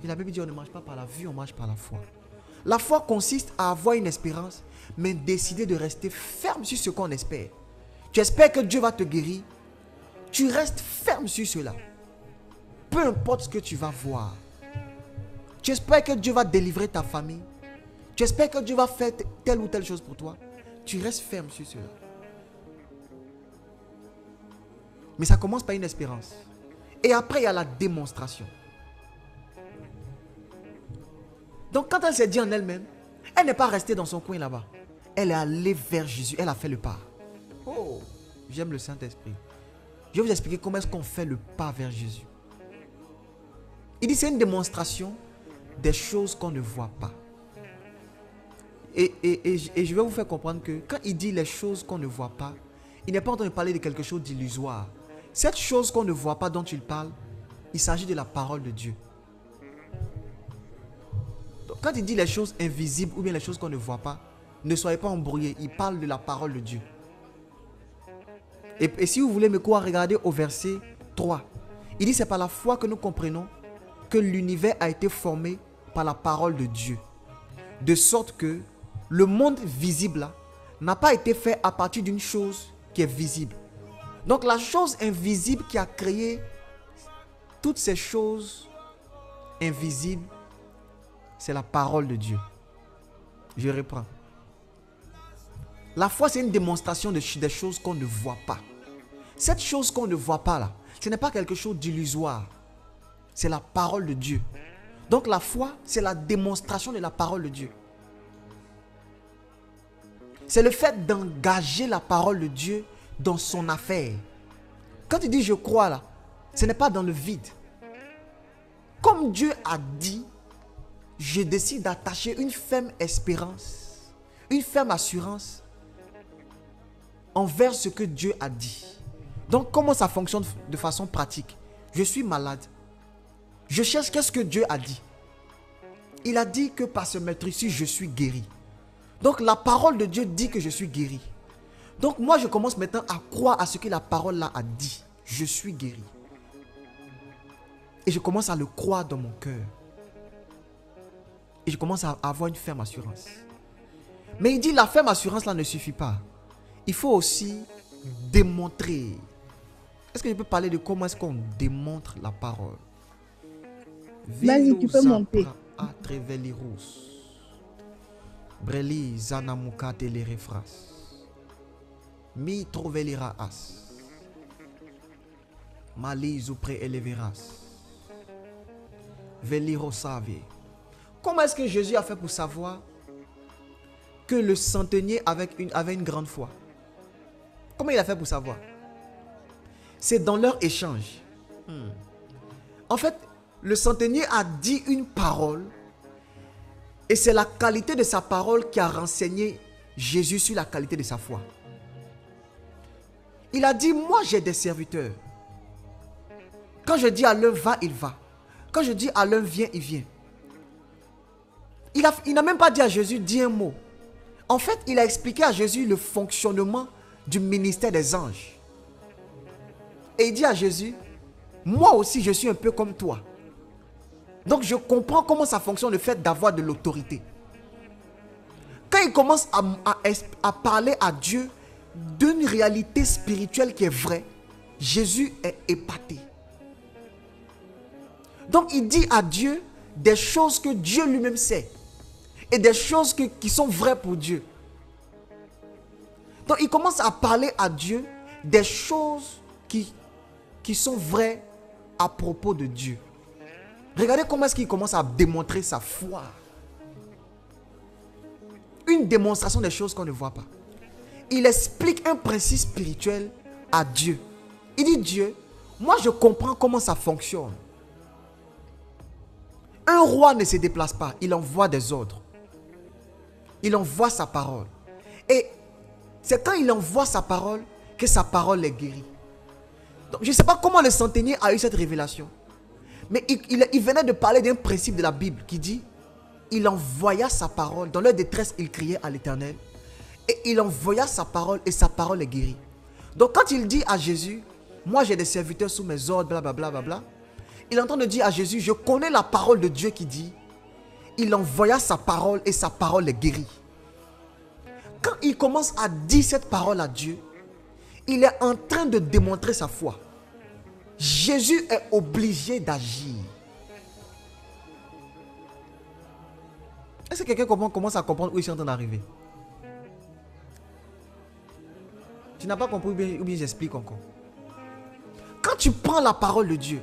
Et la Bible dit on ne marche pas par la vue, on marche par la foi. La foi consiste à avoir une espérance, mais décider de rester ferme sur ce qu'on espère. Tu espères que Dieu va te guérir, tu restes ferme sur cela. Peu importe ce que tu vas voir. Tu espères que Dieu va délivrer ta famille. Tu espères que Dieu va faire telle ou telle chose pour toi. Tu restes ferme sur cela. Mais ça commence par une espérance. Et après, il y a la démonstration. Donc, quand elle s'est dit en elle-même, Elle n'est pas restée dans son coin là-bas. Elle est allée vers Jésus. Elle a fait le pas. Oh, j'aime le Saint-Esprit. Je vais vous expliquer comment est-ce qu'on fait le pas vers Jésus. Il dit c'est une démonstration des choses qu'on ne voit pas. Et je vais vous faire comprendre que quand il dit les choses qu'on ne voit pas, il n'est pas en train de parler de quelque chose d'illusoire. Cette chose qu'on ne voit pas dont il parle, il s'agit de la parole de Dieu. Donc, quand il dit les choses invisibles ou bien les choses qu'on ne voit pas, ne soyez pas embrouillés. Il parle de la parole de Dieu. Et si vous voulez me croire, regardez au verset 3. Il dit c'est par la foi que nous comprenons que l'univers a été formé par la parole de Dieu. De sorte que le monde visible là, n'a pas été fait à partir d'une chose qui est visible. Donc la chose invisible qui a créé toutes ces choses invisibles, c'est la parole de Dieu. Je reprends. La foi, c'est une démonstration des choses qu'on ne voit pas. Cette chose qu'on ne voit pas là, ce n'est pas quelque chose d'illusoire. C'est la parole de Dieu. Donc la foi, c'est la démonstration de la parole de Dieu. C'est le fait d'engager la parole de Dieu dans son affaire. Quand il dit je crois là, ce n'est pas dans le vide. Comme Dieu a dit, je décide d'attacher une ferme espérance, une ferme assurance envers ce que Dieu a dit. Donc comment ça fonctionne de façon pratique? Je suis malade. Je cherche qu'est-ce que Dieu a dit. Il a dit que par ce maître-ci, je suis guéri. Donc la parole de Dieu dit que je suis guéri. Donc moi je commence maintenant à croire à ce que la parole là a dit. Je suis guéri. Et je commence à le croire dans mon cœur. Et je commence à avoir une ferme assurance. Mais il dit la ferme assurance là ne suffit pas. Il faut aussi démontrer. Est-ce que je peux parler de comment est-ce qu'on démontre la parole? Vas-y, tu peux monter. Breli zanamuka telerefras. Mi trovelira as. Mali zupre eleveras. Veliro savie. Comment est-ce que Jésus a fait pour savoir que le centenier avait une grande foi? Comment il a fait pour savoir? C'est dans leur échange. En fait, le centenier a dit une parole et c'est la qualité de sa parole qui a renseigné Jésus sur la qualité de sa foi. Il a dit, moi j'ai des serviteurs. Quand je dis à l'un va, il va. Quand je dis à l'un viens, il vient. Il n'a même pas dit à Jésus, dis un mot. En fait, il a expliqué à Jésus le fonctionnement du ministère des anges. Et il dit à Jésus, moi aussi je suis un peu comme toi. Donc je comprends comment ça fonctionne le fait d'avoir de l'autorité. Quand il commence à parler à Dieu d'une réalité spirituelle qui est vraie, Jésus est épaté. Donc il dit à Dieu des choses que Dieu lui-même sait. Et des choses qui sont vraies pour Dieu. Donc il commence à parler à Dieu des choses qui sont vraies à propos de Dieu. Regardez comment est-ce qu'il commence à démontrer sa foi. Une démonstration des choses qu'on ne voit pas. Il explique un principe spirituel à Dieu. Il dit, Dieu, moi je comprends comment ça fonctionne. Un roi ne se déplace pas, il envoie des ordres. Il envoie sa parole. Et c'est quand il envoie sa parole que sa parole est guérie. Donc, je ne sais pas comment le centenier a eu cette révélation. Mais il venait de parler d'un principe de la Bible qui dit, il envoya sa parole. Dans leur détresse, il criait à l'Éternel. Et il envoya sa parole et sa parole est guérie. Donc quand il dit à Jésus, moi j'ai des serviteurs sous mes ordres, blablabla, bla, bla, bla, il est en train de dire à Jésus, je connais la parole de Dieu qui dit, il envoya sa parole et sa parole est guérie. Quand il commence à dire cette parole à Dieu, il est en train de démontrer sa foi. Jésus est obligé d'agir. Est-ce que quelqu'un commence à comprendre où ils sont en train d'arriver? Tu n'as pas compris ou bien j'explique encore. Quand tu prends la parole de Dieu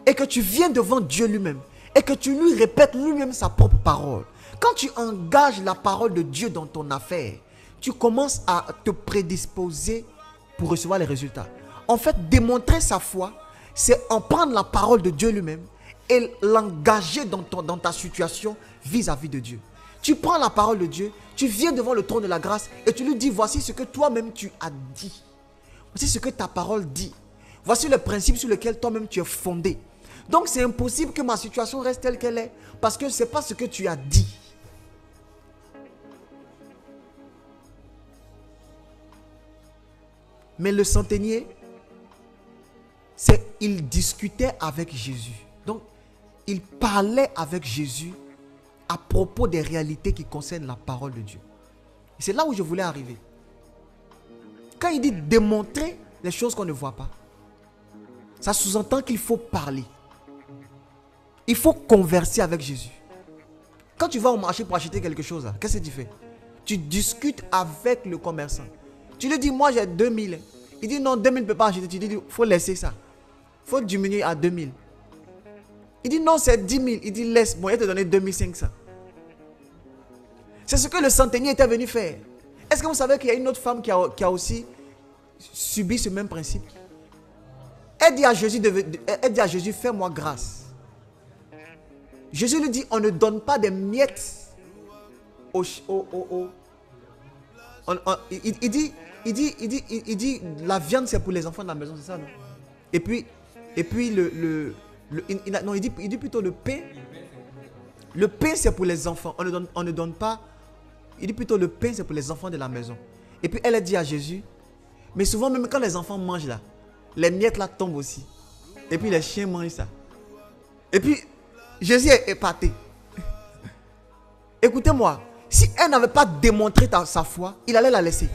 et que tu viens devant Dieu lui-même et que tu lui répètes lui-même sa propre parole. Quand tu engages la parole de Dieu dans ton affaire, tu commences à te prédisposer pour recevoir les résultats. En fait, démontrer sa foi, c'est en prendre la parole de Dieu lui-même et l'engager dans ta situation vis-à-vis de Dieu. Tu prends la parole de Dieu, tu viens devant le trône de la grâce et tu lui dis, voici ce que toi-même tu as dit. Voici ce que ta parole dit. Voici le principe sur lequel toi-même tu es fondé. Donc c'est impossible que ma situation reste telle qu'elle est parce que ce n'est pas ce que tu as dit. Mais le centenier, il discutait avec Jésus. Donc, il parlait avec Jésus à propos des réalités qui concernent la parole de Dieu. Et c'est là où je voulais arriver. Quand il dit démontrer les choses qu'on ne voit pas, ça sous-entend qu'il faut parler. Il faut converser avec Jésus. Quand tu vas au marché pour acheter quelque chose, qu'est-ce que tu fais? Tu discutes avec le commerçant. Tu lui dis, moi j'ai 2000. Il dit, non, 2000 ne peut pas acheter. Tu dis, il faut laisser ça. Il faut diminuer à 2000. Il dit, non, c'est 10 000. Il dit, laisse, moi, il te donner 2500. C'est ce que le centenier était venu faire. Est-ce que vous savez qu'il y a une autre femme qui a aussi subi ce même principe? Elle dit à Jésus, fais-moi grâce. Jésus lui dit, on ne donne pas des miettes il dit, la viande c'est pour les enfants de la maison, c'est ça, non? Et puis il dit plutôt le pain. Le pain c'est pour les enfants. On ne donne pas. Il dit plutôt le pain c'est pour les enfants de la maison. Et puis elle a dit à Jésus, mais souvent même quand les enfants mangent là, les miettes là tombent aussi. Et puis les chiens mangent ça. Et puis Jésus est épaté. Écoutez-moi, si elle n'avait pas démontré sa foi, il allait la laisser.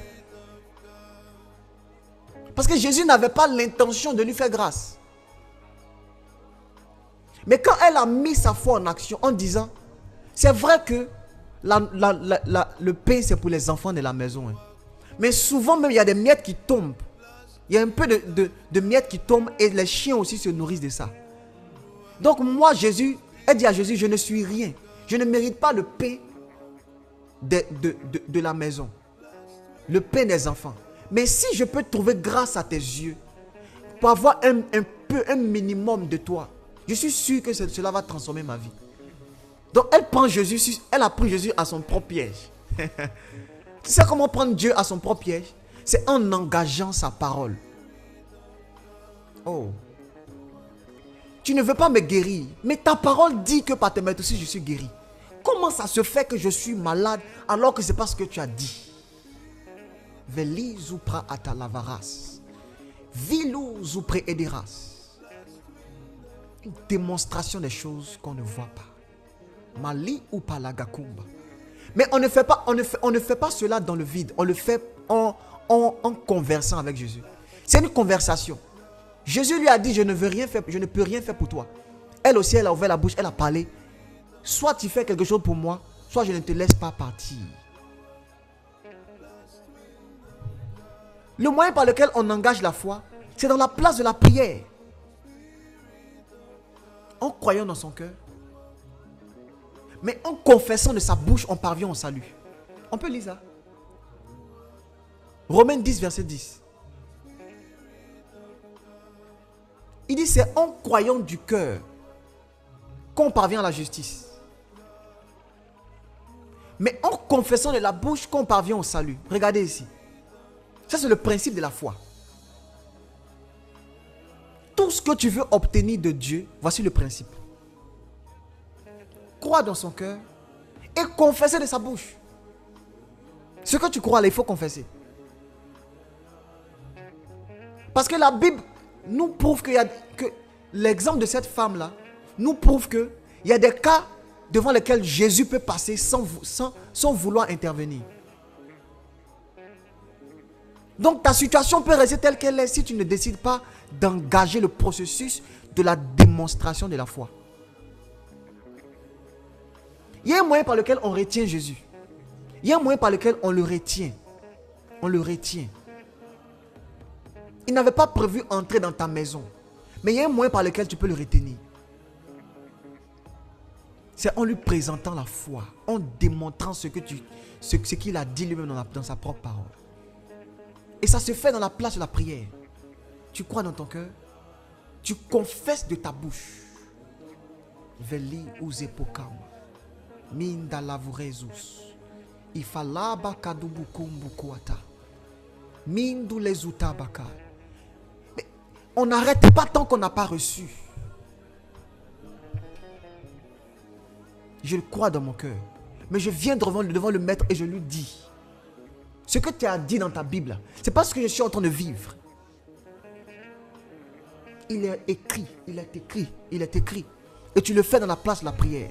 Parce que Jésus n'avait pas l'intention de lui faire grâce. Mais quand elle a mis sa foi en action en disant, c'est vrai que le pain c'est pour les enfants de la maison. Hein. Mais souvent même il y a des miettes qui tombent. Il y a un peu de miettes qui tombent et les chiens aussi se nourrissent de ça. Donc moi elle dit à Jésus, je ne suis rien. Je ne mérite pas le pain de la maison. Le pain des enfants. Mais si je peux trouver grâce à tes yeux, pour avoir un minimum de toi, je suis sûr que cela va transformer ma vie. Donc elle a pris Jésus à son propre piège. Tu sais comment prendre Dieu à son propre piège? C'est en engageant sa parole. Oh. Tu ne veux pas me guérir, mais ta parole dit que par tes mains aussi je suis guéri. Comment ça se fait que je suis malade alors que ce n'est pas ce que tu as dit? Veli zupra atalavaras. Vilou zupre ederas. Une démonstration des choses qu'on ne voit pas. Mali ou palagakumba. Mais on ne fait pas cela dans le vide. On le fait en conversant avec Jésus. C'est une conversation. Jésus lui a dit, je ne peux rien faire pour toi. Elle aussi, elle a ouvert la bouche, elle a parlé. Soit tu fais quelque chose pour moi, soit je ne te laisse pas partir. Le moyen par lequel on engage la foi, c'est dans la place de la prière. En croyant dans son cœur, mais en confessant de sa bouche, on parvient au salut. On peut lire ça. Romains 10, verset 10. Il dit, c'est en croyant du cœur qu'on parvient à la justice. Mais en confessant de la bouche qu'on parvient au salut. Regardez ici. Ça, c'est le principe de la foi. Tout ce que tu veux obtenir de Dieu, voici le principe. Croire dans son cœur et confesser de sa bouche. Ce que tu crois là, il faut confesser. Parce que la Bible nous prouve que l'exemple de cette femme-là nous prouve qu'il y a des cas devant lesquels Jésus peut passer sans vouloir intervenir. Donc ta situation peut rester telle qu'elle est si tu ne décides pas d'engager le processus de la démonstration de la foi. Il y a un moyen par lequel on retient Jésus. Il y a un moyen par lequel on le retient. On le retient. Il n'avait pas prévu entrer dans ta maison. Mais il y a un moyen par lequel tu peux le retenir. C'est en lui présentant la foi, en démontrant ce qu'il a dit lui-même dans sa propre parole. Et ça se fait dans la place de la prière. Tu crois dans ton cœur, tu confesses de ta bouche. Veli uzepokam, minda lavurezus, ifalaba kadubukumbukuata, mindu lezutabaka. Mais on n'arrête pas tant qu'on n'a pas reçu. Je le crois dans mon cœur. Mais je viens devant le maître et je lui dis. Ce que tu as dit dans ta Bible, c'est pas ce que je suis en train de vivre. Il est écrit, il est écrit, il est écrit. Et tu le fais dans la place de la prière.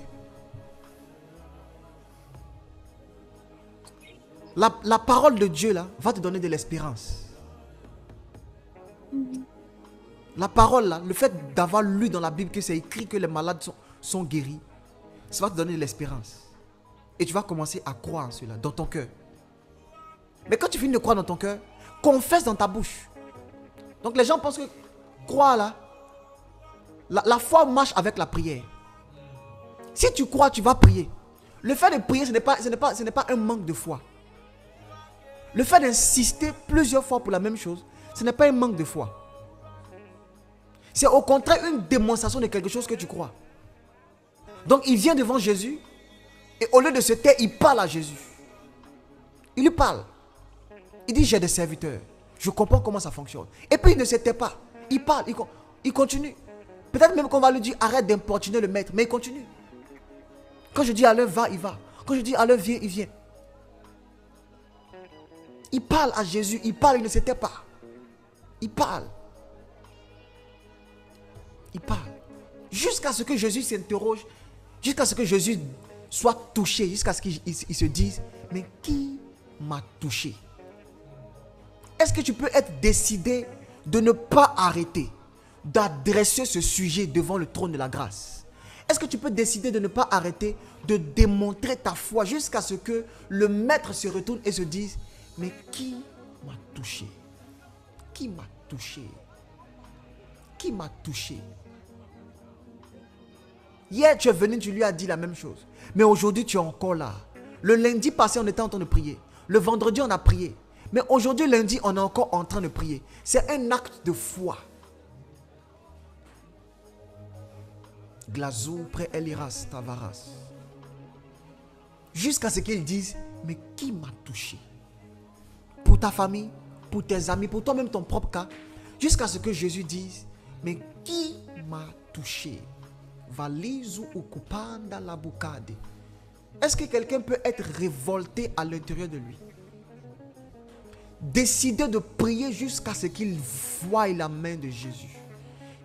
La parole de Dieu là va te donner de l'espérance. La parole là, le fait d'avoir lu dans la Bible que c'est écrit que les malades sont guéris, ça va te donner de l'espérance. Et tu vas commencer à croire en cela, dans ton cœur. Mais quand tu finis de croire dans ton cœur, confesse dans ta bouche. Donc les gens pensent que croire là, la foi marche avec la prière. Si tu crois, tu vas prier. Le fait de prier, ce n'est pas un manque de foi. Le fait d'insister plusieurs fois pour la même chose, ce n'est pas un manque de foi. C'est au contraire une démonstration de quelque chose que tu crois. Donc il vient devant Jésus et au lieu de se taire, il parle à Jésus. Il lui parle. Il dit, j'ai des serviteurs. Je comprends comment ça fonctionne. Et puis il ne se tait pas. Il parle, il continue. Peut-être même qu'on va lui dire, arrête d'importuner le maître, mais il continue. Quand je dis à l'heure, va, il va. Quand je dis à l'heure, viens, il vient. Il parle à Jésus, il parle, il ne se tait pas. Il parle. Il parle. Jusqu'à ce que Jésus s'interroge, jusqu'à ce que Jésus soit touché, jusqu'à ce qu'il se dise, mais qui m'a touché? Est-ce que tu peux être décidé de ne pas arrêter d'adresser ce sujet devant le trône de la grâce? Est-ce que tu peux décider de ne pas arrêter de démontrer ta foi jusqu'à ce que le maître se retourne et se dise, mais qui m'a touché? Qui m'a touché? Qui m'a touché? Hier, tu es venu, tu lui as dit la même chose. Mais aujourd'hui, tu es encore là. Le lundi passé, on était en train de prier. Le vendredi, on a prié. Mais aujourd'hui, lundi, on est encore en train de prier. C'est un acte de foi. Glazou pré eliras tavaras. Jusqu'à ce qu'ils disent, mais qui m'a touché? Pour ta famille, pour tes amis, pour toi-même ton propre cas. Jusqu'à ce que Jésus dise, mais qui m'a touché? Valizu ukupanda la boucade. Est-ce que quelqu'un peut être révolté à l'intérieur de lui? Décider de prier jusqu'à ce qu'il voie la main de Jésus.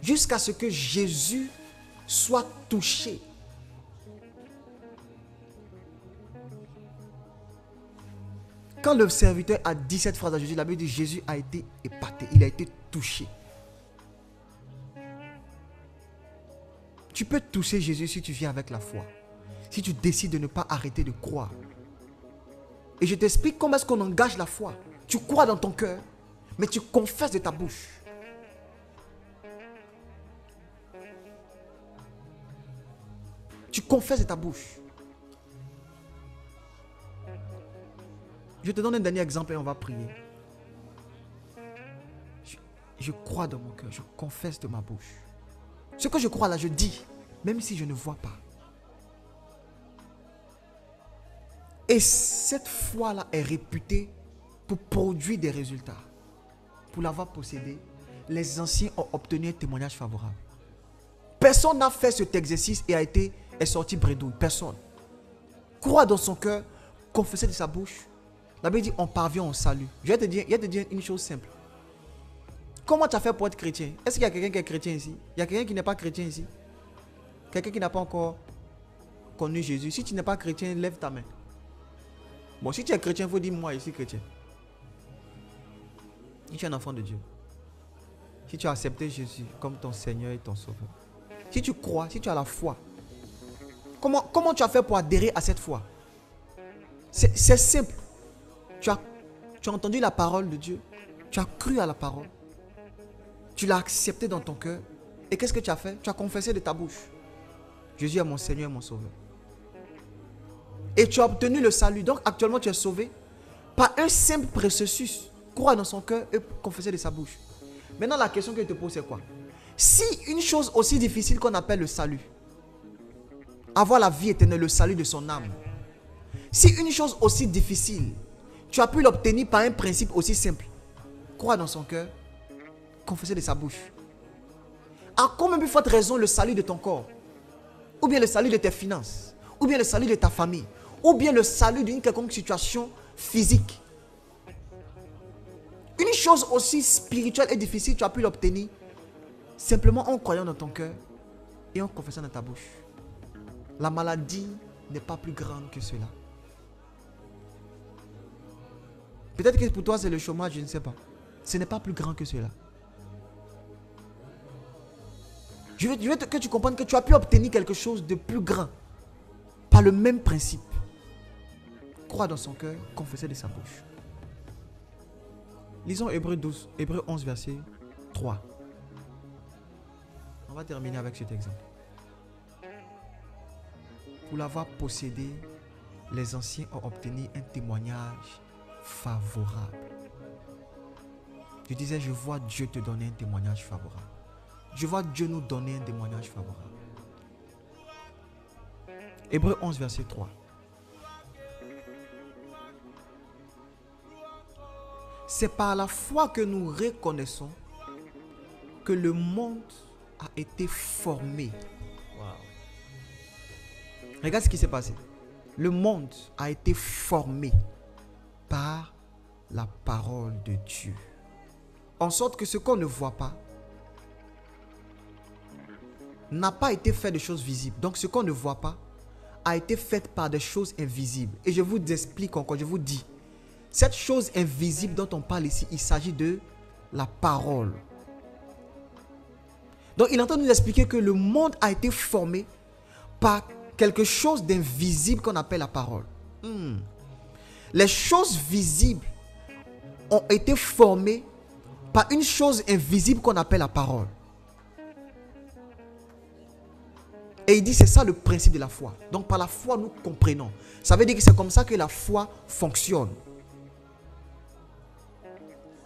Jusqu'à ce que Jésus soit touché. Quand le serviteur a dit cette phrase à Jésus, la Bible dit Jésus a été épaté, il a été touché. Tu peux toucher Jésus si tu viens avec la foi. Si tu décides de ne pas arrêter de croire. Et je t'explique comment est-ce qu'on engage la foi. Tu crois dans ton cœur, mais tu confesses de ta bouche. Tu confesses de ta bouche. Je te donne un dernier exemple et on va prier. Je crois dans mon cœur, je confesse de ma bouche. Ce que je crois là, je dis, même si je ne vois pas. Et cette foi-là est réputée pour produire des résultats. Pour l'avoir possédée, les anciens ont obtenu un témoignage favorable. Personne n'a fait cet exercice et est sorti bredouille. Personne. Croire dans son cœur, confesser de sa bouche. La Bible dit, on parvient au salut. Je vais te dire une chose simple. Comment tu as fait pour être chrétien? Est-ce qu'il y a quelqu'un qui est chrétien ici? Il y a quelqu'un qui n'est pas chrétien ici? Quelqu'un qui n'a pas encore connu Jésus? Si tu n'es pas chrétien, lève ta main. Bon, si tu es chrétien, il faut dire moi ici chrétien. Si tu es un enfant de Dieu. Si tu as accepté Jésus comme ton Seigneur et ton Sauveur. Si tu crois, si tu as la foi. Comment tu as fait pour adhérer à cette foi? C'est simple. Tu as entendu la parole de Dieu. Tu as cru à la parole. Tu l'as accepté dans ton cœur. Et qu'est-ce que tu as fait? Tu as confessé de ta bouche. Jésus est mon Seigneur et mon Sauveur. Et tu as obtenu le salut. Donc actuellement tu es sauvé par un simple processus. Croire dans son cœur et confesser de sa bouche. Maintenant la question que je te pose c'est quoi? Si une chose aussi difficile qu'on appelle le salut, avoir la vie éternelle, le salut de son âme. Si une chose aussi difficile, tu as pu l'obtenir par un principe aussi simple, croire dans son cœur, confesser de sa bouche. À combien de forte raison le salut de ton corps, ou bien le salut de tes finances, ou bien le salut de ta famille, ou bien le salut d'une quelconque situation physique. Une chose aussi spirituelle et difficile, tu as pu l'obtenir simplement en croyant dans ton cœur et en confessant dans ta bouche. La maladie n'est pas plus grande que cela. Peut-être que pour toi c'est le chômage, je ne sais pas. Ce n'est pas plus grand que cela. Je veux que tu comprennes que tu as pu obtenir quelque chose de plus grand par le même principe. Croire dans son cœur, confesser de sa bouche. Lisons Hébreux 11, verset 3. On va terminer avec cet exemple. Pour l'avoir possédé, les anciens ont obtenu un témoignage favorable. Je disais, je vois Dieu te donner un témoignage favorable. Je vois Dieu nous donner un témoignage favorable. Hébreux 11, verset 3. C'est par la foi que nous reconnaissons que le monde a été formé. Wow. Regarde ce qui s'est passé. Le monde a été formé par la parole de Dieu. En sorte que ce qu'on ne voit pas n'a pas été fait de choses visibles. Donc ce qu'on ne voit pas a été fait par des choses invisibles. Et je vous explique encore, je vous dis. Cette chose invisible dont on parle ici, il s'agit de la parole. Donc il est en train de nous expliquer que le monde a été formé par quelque chose d'invisible qu'on appelle la parole. Les choses visibles ont été formées par une chose invisible qu'on appelle la parole. Et il dit c'est ça le principe de la foi. Donc par la foi nous comprenons. Ça veut dire que c'est comme ça que la foi fonctionne.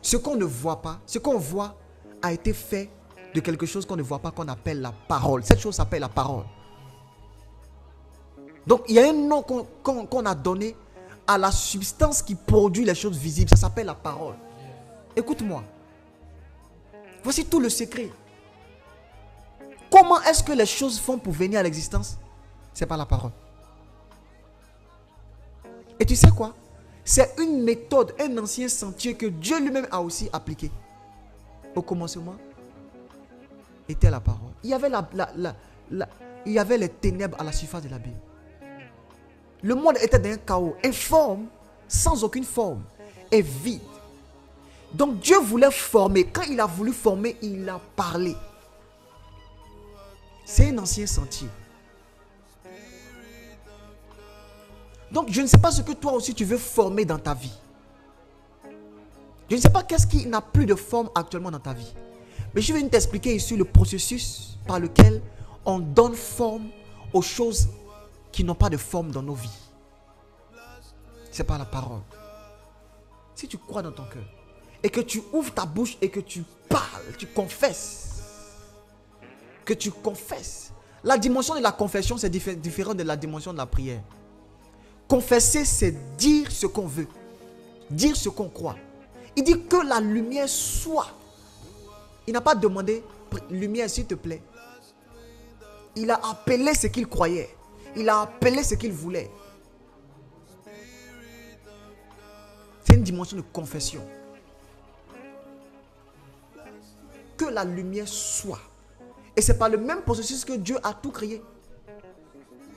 Ce qu'on ne voit pas, ce qu'on voit a été fait de quelque chose qu'on ne voit pas, qu'on appelle la parole. Cette chose s'appelle la parole. Donc il y a un nom qu'on a donné à la substance qui produit les choses visibles. Ça s'appelle la parole. Écoute-moi. Voici tout le secret. Comment est-ce que les choses font pour venir à l'existence? C'est par la parole. Et tu sais quoi? C'est une méthode, un ancien sentier que Dieu lui-même a aussi appliqué. Au commencement était la parole. Il y avait, il y avait les ténèbres à la surface de l'abîme. Le monde était dans un chaos, informe, sans aucune forme, et vide. Donc Dieu voulait former. Quand il a voulu former, il a parlé. C'est un ancien sentier. Donc je ne sais pas ce que toi aussi tu veux former dans ta vie. Je ne sais pas qu'est-ce qui n'a plus de forme actuellement dans ta vie. Mais je vais t'expliquer ici le processus par lequel on donne forme aux choses qui n'ont pas de forme dans nos vies. C'est par la parole. Si tu crois dans ton cœur et que tu ouvres ta bouche et que tu parles, tu confesses. Que tu confesses. La dimension de la confession, c'est différent de la dimension de la prière. Confesser, c'est dire ce qu'on veut. Dire ce qu'on croit. Il dit que la lumière soit. Il n'a pas demandé, lumière s'il te plaît. Il a appelé ce qu'il croyait. Il a appelé ce qu'il voulait. C'est une dimension de confession. Que la lumière soit. Et c'est par le même processus que Dieu a tout créé.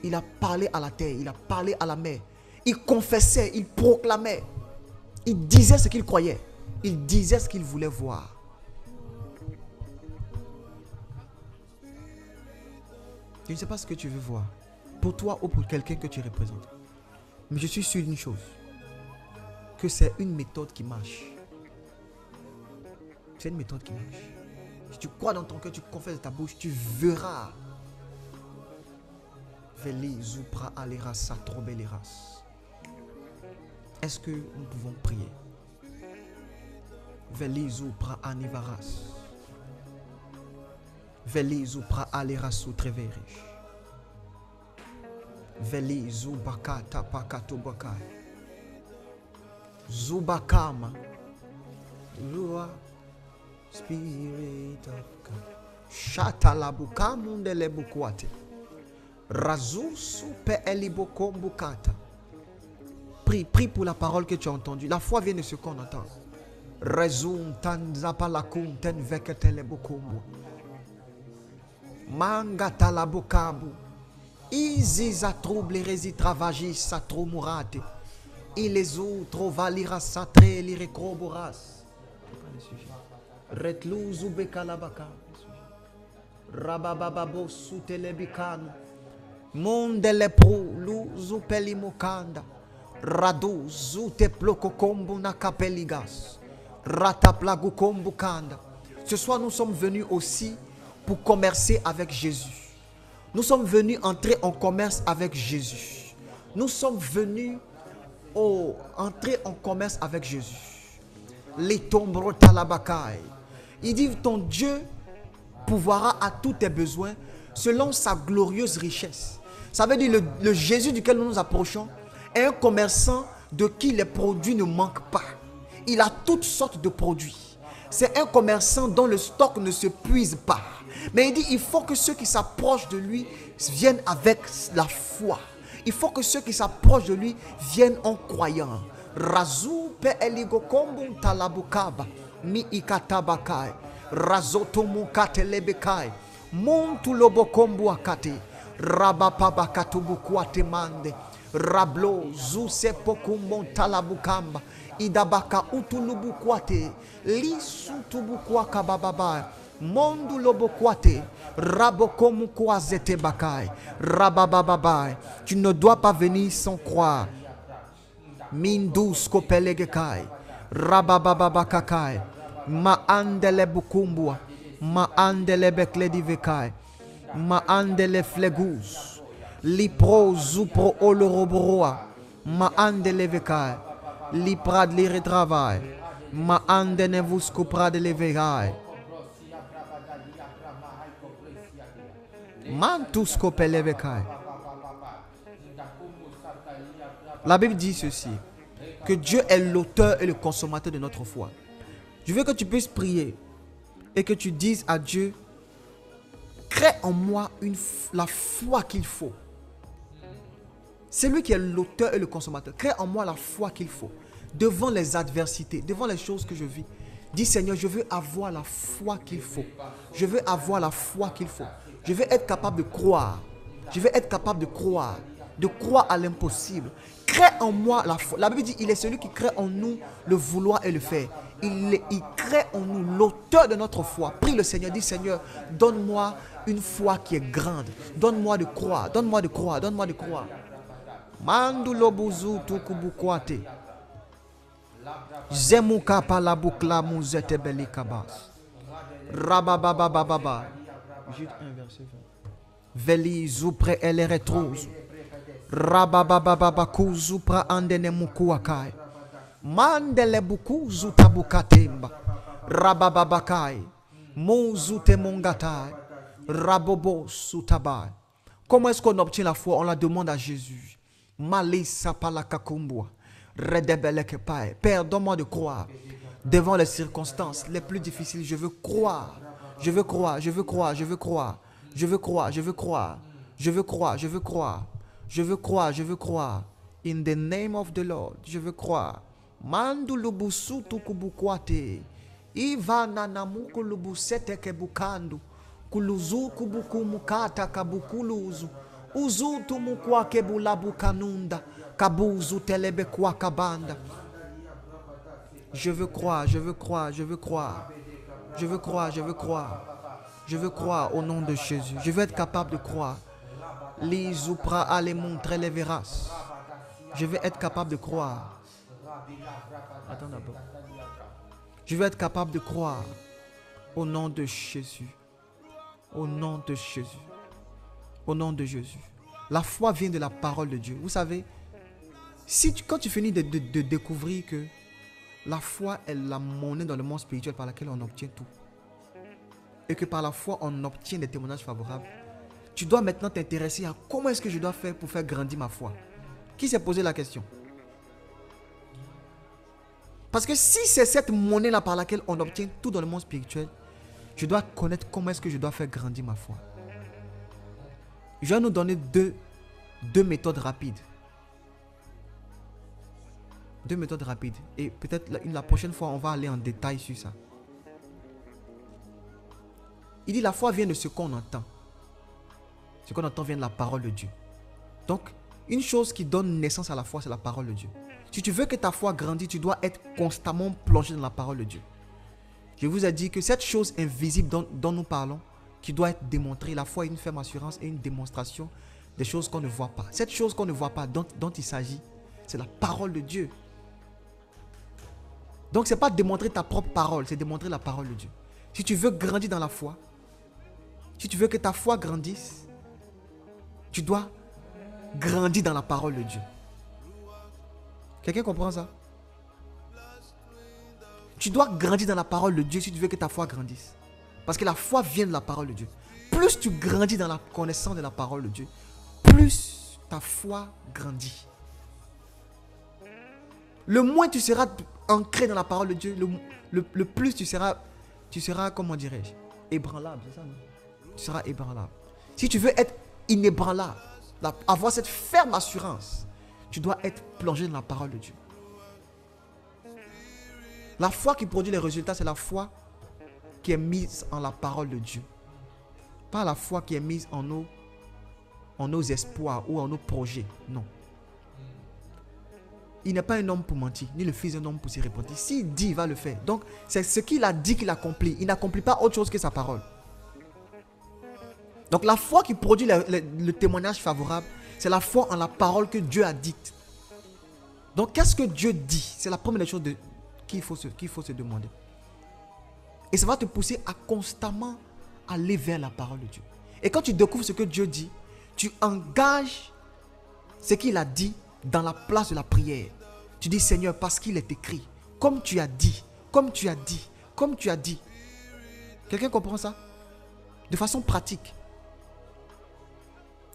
Il a parlé à la terre, il a parlé à la mer. Il confessait, il proclamait. Il disait ce qu'il croyait. Il disait ce qu'il voulait voir. Je ne sais pas ce que tu veux voir. Pour toi ou pour quelqu'un que tu représentes. Mais je suis sûr d'une chose. Que c'est une méthode qui marche. C'est une méthode qui marche. Si tu crois dans ton cœur, tu confesses de ta bouche, tu verras. Veli Zupra Aleras Satrobeleras. Est-ce que nous pouvons prier? Veli Zupra Anivaras. Veli Zupra Aleras Sutreverish. Veli Zubakata Pakatubakai. Zubakama. Lua Spirit of God. Shatalabuka mundele bukwate. Razusu pe elibokombukata. Prie pour la parole que tu as entendue. La foi vient de ce qu'on entend. Rezum tanzapalakun ten veketele bukumbu. Mangata la bukabu. Iziza trouble resi travagis sa tromurate. Ilezu trovalira satre lirecroboras. Retluzu bekalabaka. Rabababo sutelebikanu. Mondele pro luzu pelimokanda. Radu zute ploko kombu na kapeligas. Rataplagu kombu kanda. Ce soir nous sommes venus aussi pour commercer avec Jésus. Nous sommes venus entrer en commerce avec Jésus. Nous sommes venus entrer en commerce avec Jésus. Les tombros talabakai. Il dit ton Dieu pourvoira à tous tes besoins selon sa glorieuse richesse. Ça veut dire le Jésus duquel nous nous approchons est un commerçant de qui les produits ne manquent pas. Il a toutes sortes de produits. C'est un commerçant dont le stock ne se puise pas. Mais il dit il faut que ceux qui s'approchent de lui viennent avec la foi. Il faut que ceux qui s'approchent de lui viennent en croyant. Razou pe eligo kombu talabukaba mi ikatabakai. Razoto mukatelebekai. Montu lobo kombu akate. Rabapabakatubukwate mande. Rablo zuse pokumbon talabukamba. Idabaka utulubukwate. Lisutubukwaka bababa. Mondu lobokwate. Rabokomukwazete bakai. Rabababai. Tu ne dois pas venir sans croire. Mindus kopelegekai. Rabababakakai. Ma andele bukumbua. Ma andele bekledivekai. Ma andele fleguz. Lipro zupro olorobroa. Ma andele vekai. Liprad lire travail. Ma andene vus coprad levegai. Mantus kopelevekai. La Bible dit ceci, que Dieu est l'auteur et le consommateur de notre foi. Je veux que tu puisses prier et que tu dises à Dieu, crée en moi la foi qu'il faut. C'est lui qui est l'auteur et le consommateur. Crée en moi la foi qu'il faut. Devant les adversités, devant les choses que je vis. Dis Seigneur, je veux avoir la foi qu'il faut. Je veux avoir la foi qu'il faut. Je veux être capable de croire. Je veux être capable de croire à l'impossible. Crée en moi la foi. La Bible dit, il est celui qui crée en nous le vouloir et le faire. Il crée en nous l'auteur de notre foi. Prie le Seigneur, dis Seigneur, donne-moi une foi qui est grande. Donne-moi de croire, donne-moi de croire, donne-moi de croire. Mandulo buzu tukubukwate. Zemuka palabukla muzete belikabas. Rabababababa. Jude 1 verset 20. Veli zupre ele retrouz. Rababababa zupra andene mukuakai. Mandele buku zutabukatemba. Rabababakai. Mozute mongatai. Rabobo sutabai. Comment est-ce qu'on obtient la foi? On la demande à Jésus. Malisa palakakumbwa. Redebelekepai. Père, donne-moi de croire. Devant les circonstances les plus difficiles, je veux croire. Je veux croire, je veux croire, je veux croire. Je veux croire, je veux croire. Je veux croire, je veux croire. Je veux croire, je veux croire. In the name of the Lord, je veux croire. Mandulubusu tukubukwate. Ivana namuku lubusete kebukandu. Kuluzu kubuku mukata kabukuluzu. Uzutu mukwa kebulabu kanunda. Kabuzu telebe kwa kabanda. Je veux croire, je veux croire, je veux croire. Je veux croire, je veux croire. Je veux croire au nom de Jésus. Je veux être capable de croire. L'Izupra allez montrer les verras. Je veux être capable de croire. Attends d'abord. Je veux être capable de croire au nom de Jésus. Au nom de Jésus. Au nom de Jésus. La foi vient de la parole de Dieu. Vous savez, quand tu finis de découvrir que la foi est la monnaie dans le monde spirituel par laquelle on obtient tout, et que par la foi on obtient des témoignages favorables, tu dois maintenant t'intéresser à comment est-ce que je dois faire pour faire grandir ma foi. Qui s'est posé la question? Parce que si c'est cette monnaie-là par laquelle on obtient tout dans le monde spirituel, je dois connaître comment est-ce que je dois faire grandir ma foi. Je vais nous donner deux méthodes rapides. Deux méthodes rapides. Et peut-être la prochaine fois, on va aller en détail sur ça. Il dit la foi vient de ce qu'on entend. Ce qu'on entend vient de la parole de Dieu. Donc, une chose qui donne naissance à la foi, c'est la parole de Dieu. Si tu veux que ta foi grandisse, tu dois être constamment plongé dans la parole de Dieu. Je vous ai dit que cette chose invisible dont nous parlons, qui doit être démontrée, la foi est une ferme assurance et une démonstration des choses qu'on ne voit pas. Cette chose qu'on ne voit pas, dont il s'agit, c'est la parole de Dieu. Donc, ce n'est pas démontrer ta propre parole, c'est démontrer la parole de Dieu. Si tu veux grandir dans la foi, si tu veux que ta foi grandisse, tu dois grandir dans la parole de Dieu. Quelqu'un comprend ça? Tu dois grandir dans la parole de Dieu si tu veux que ta foi grandisse. Parce que la foi vient de la parole de Dieu. Plus tu grandis dans la connaissance de la parole de Dieu, plus ta foi grandit. Le moins tu seras ancré dans la parole de Dieu, le plus tu seras, comment dirais-je, ébranlable, c'est ça, non? Tu seras ébranlable. Si tu veux être inébranlable, avoir cette ferme assurance, tu dois être plongé dans la parole de Dieu. La foi qui produit les résultats, c'est la foi qui est mise en la parole de Dieu. Pas la foi qui est mise en nos espoirs ou en nos projets. Non. Il n'est pas un homme pour mentir, ni le fils d'un homme pour s'y repentir. S'il dit, il va le faire. Donc, c'est ce qu'il a dit qu'il accomplit. Il n'accomplit pas autre chose que sa parole. Donc, la foi qui produit le témoignage favorable, c'est la foi en la parole que Dieu a dite. Donc, qu'est-ce que Dieu dit? C'est la première chose qu'il faut se demander. Et ça va te pousser à constamment aller vers la parole de Dieu. Et quand tu découvres ce que Dieu dit, tu engages ce qu'il a dit dans la place de la prière. Tu dis, Seigneur, parce qu'il est écrit, comme tu as dit, comme tu as dit, comme tu as dit. Quelqu'un comprend ça? De façon pratique.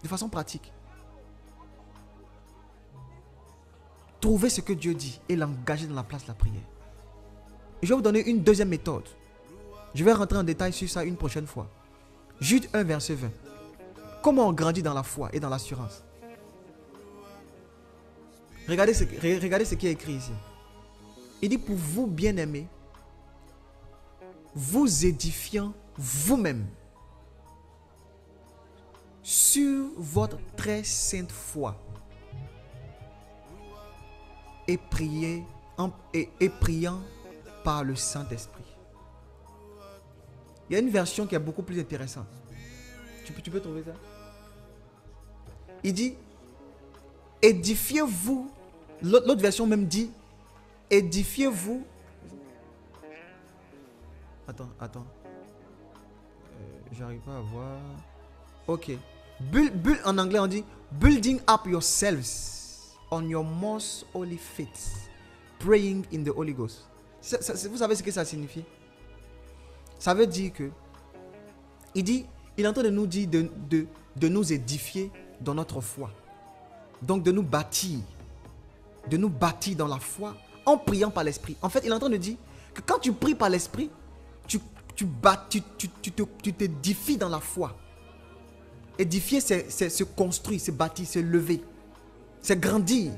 De façon pratique. Trouver ce que Dieu dit et l'engager dans la place de la prière. Et je vais vous donner une deuxième méthode. Je vais rentrer en détail sur ça une prochaine fois. Jude 1, verset 20. Comment on grandit dans la foi et dans l'assurance? Regardez ce qui est écrit ici. Il dit, pour vous bien-aimés, vous édifiant vous-même sur votre très sainte foi et priant par le Saint-Esprit. Il y a une version qui est beaucoup plus intéressante. Tu peux trouver ça? Il dit, édifiez-vous. L'autre version même dit, édifiez-vous. Attends. J'arrive pas à voir. Ok. En anglais, on dit, building up yourselves on your most holy faith, praying in the Holy Ghost. Vous savez ce que ça signifie? Ça veut dire que, il est en train de nous dire de nous édifier dans notre foi. Donc de nous bâtir dans la foi en priant par l'Esprit. En fait, il est en train de dire que quand tu pries par l'Esprit, tu t'édifies dans la foi. Édifier, c'est se construire, c'est bâtir, c'est lever, c'est grandir.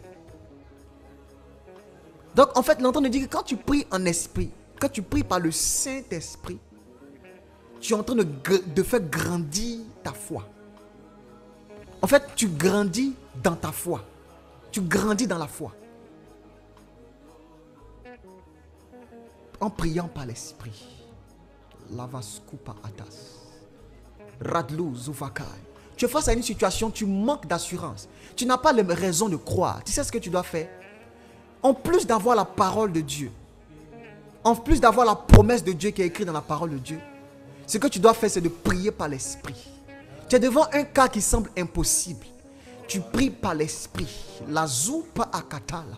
Donc en fait, il est en train de dire que quand tu pries en esprit, quand tu pries par le Saint-Esprit, tu es en train de faire grandir ta foi. En fait, tu grandis dans ta foi. Tu grandis dans la foi. En priant par l'Esprit. Lavaskupa atas. Radlou zuvakai. Tu es face à une situation, tu manques d'assurance. Tu n'as pas les raisons de croire. Tu sais ce que tu dois faire? En plus d'avoir la parole de Dieu, en plus d'avoir la promesse de Dieu qui est écrite dans la parole de Dieu, ce que tu dois faire, c'est de prier par l'Esprit. Tu es devant un cas qui semble impossible. Tu pries par l'esprit. La zoupa akatala.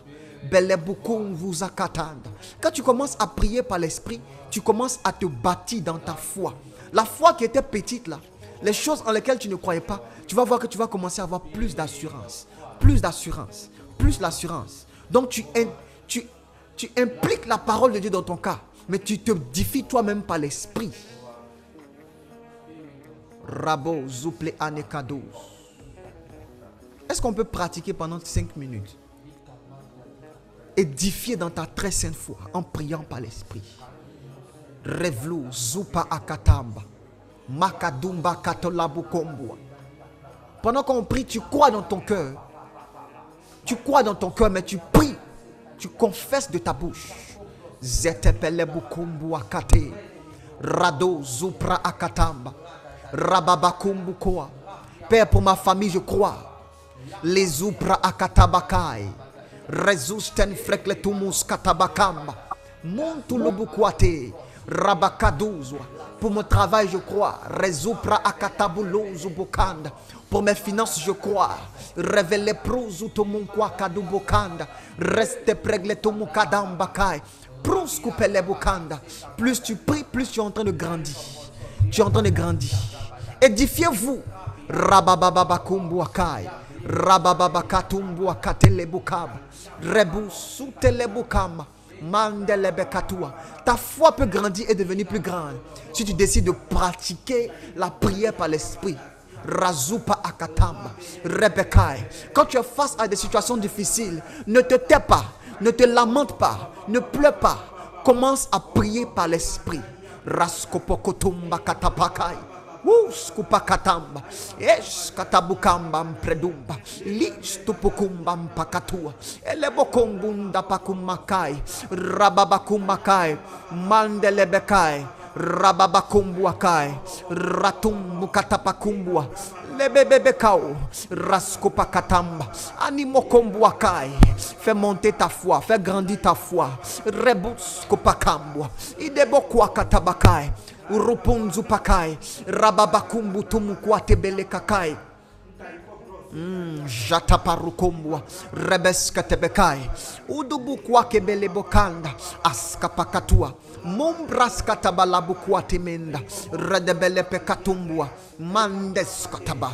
Belebukun vous akatanda. Quand tu commences à prier par l'esprit, tu commences à te bâtir dans ta foi. La foi qui était petite là, les choses en lesquelles tu ne croyais pas, tu vas voir que tu vas commencer à avoir plus d'assurance. Plus d'assurance. Plus l'assurance. Donc tu impliques la parole de Dieu dans ton cas, mais tu te défies toi-même par l'esprit. Rabo zouple anekados. Est-ce qu'on peut pratiquer pendant 5 minutes? Édifier dans ta très sainte foi en priant par l'esprit. Revlu zupa akatamba. Makadumba katolabu kombua. Pendant qu'on prie, tu crois dans ton cœur. Tu crois dans ton cœur, mais tu pries. Tu confesses de ta bouche. Zetepelebu kombua kate. Rado zupra akatamba. Rababakumbu koa. Père, pour ma famille, je crois. Les zupra akatabakai. Rezusten frekletumus katabakamba. Montulubukwate. Rabakaduzwa. Pour mon travail, je crois. Rezupra akatabulozu bokanda. Pour mes finances, je crois. Révélez prouzu tomunkwa kadubokanda. Reste pregletumu kadambakai. Prusku pelebukanda. Plus tu pries, plus tu es en train de grandir. Tu es en train de grandir. Édifiez-vous. Rabababakumbu akai. Rabababakatumbu akatelebukab. Rebu sutelebukama. Mandelebekatua. Ta foi peut grandir et devenir plus grande si tu décides de pratiquer la prière par l'esprit. Razupa akatamba. Rebekai. Quand tu es face à des situations difficiles, ne te tais pas, ne te lamente pas, ne pleure pas. Commence à prier par l'esprit. Raskopokotumba katapakai. Skupakatamba, Eskatabukamba mpredumba, Listupukumba mpakatua, Elebokombunda pakumakai, Rababakumakai, Mandelebekai, Rababakumbuakai, Ratumbukatapakumbua, Lebebebekao, Raskopakatamba, Animokombuakai. Fais monter ta foi, fais grandir ta foi. Rebuskopakambua, Idebokuakatabakai. Urupunzu pakai, rababakumbu tumukwate belekakai. Jataparukombua, rebeskatebekai. Udubukwake belebokanda, askapakatua. Mombraskatabalabukwate menda, redebelepe mandeskataba.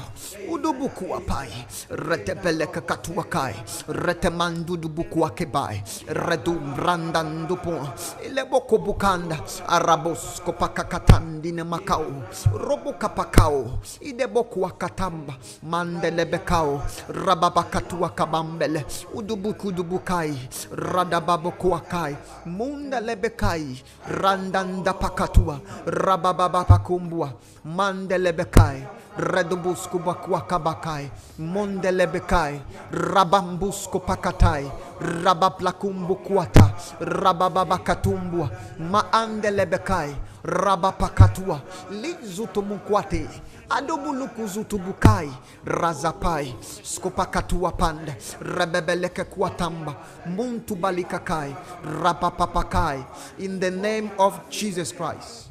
Udubukuapai, retebelekatuakai, retemandudubukuakebai, redum randandupon, ilebokobukanda, araboskopakakatandine makao, robokapakao, idebokuakatamba, mandelebekao, rababakatuakabambele, udubukudubukai, radababokuakai, mundelebekai, randanda pakatua, rabababakumbua, mandelebekai, redubusku bakuakabakai, mondelebekai, rabambusku pakatai, rabaplakumbu kuata, rabababakatumbua, maandelebekai, rabapakatua, lizutumukwate, adobulukuzutubukai, razapai, skopakatua panda, rebebeleke kuatamba, muntubalikakai, rapapapakai. In the name of Jesus Christ.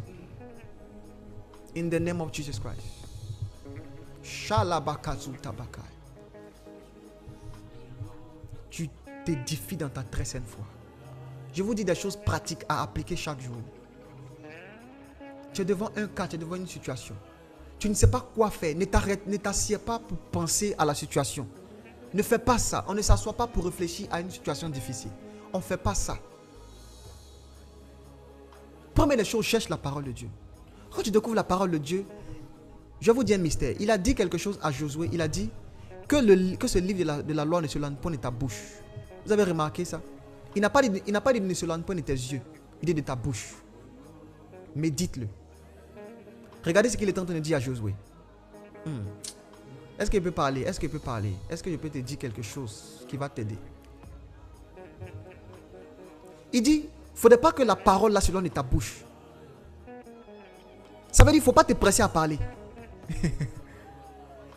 In the name of Jesus Christ. Shalabakazutabakai. Tu t'édifies dans ta très sainte foi. Je vous dis des choses pratiques à appliquer chaque jour. Tu es devant un cas, tu es devant une situation. Tu ne sais pas quoi faire. Ne t'assieds pas pour penser à la situation. Ne fais pas ça. On ne s'assoit pas pour réfléchir à une situation difficile. On ne fait pas ça. Première des choses, cherche la parole de Dieu. Quand tu découvres la parole de Dieu, je vais vous dire un mystère. Il a dit quelque chose à Josué. Il a dit que ce livre de la loi ne se lance point de ta bouche. Vous avez remarqué ça? Il n'a pas dit ne se lance point de tes yeux. Il dit de ta bouche. Médite-le. Regardez ce qu'il est en train de dire à Josué. Est-ce qu'il peut parler? Est-ce qu'il peut parler? Est-ce que je peux te dire quelque chose qui va t'aider? Il dit, il ne faudrait pas que la parole là se lance de ta bouche. Ça veut dire qu'il ne faut pas te presser à parler.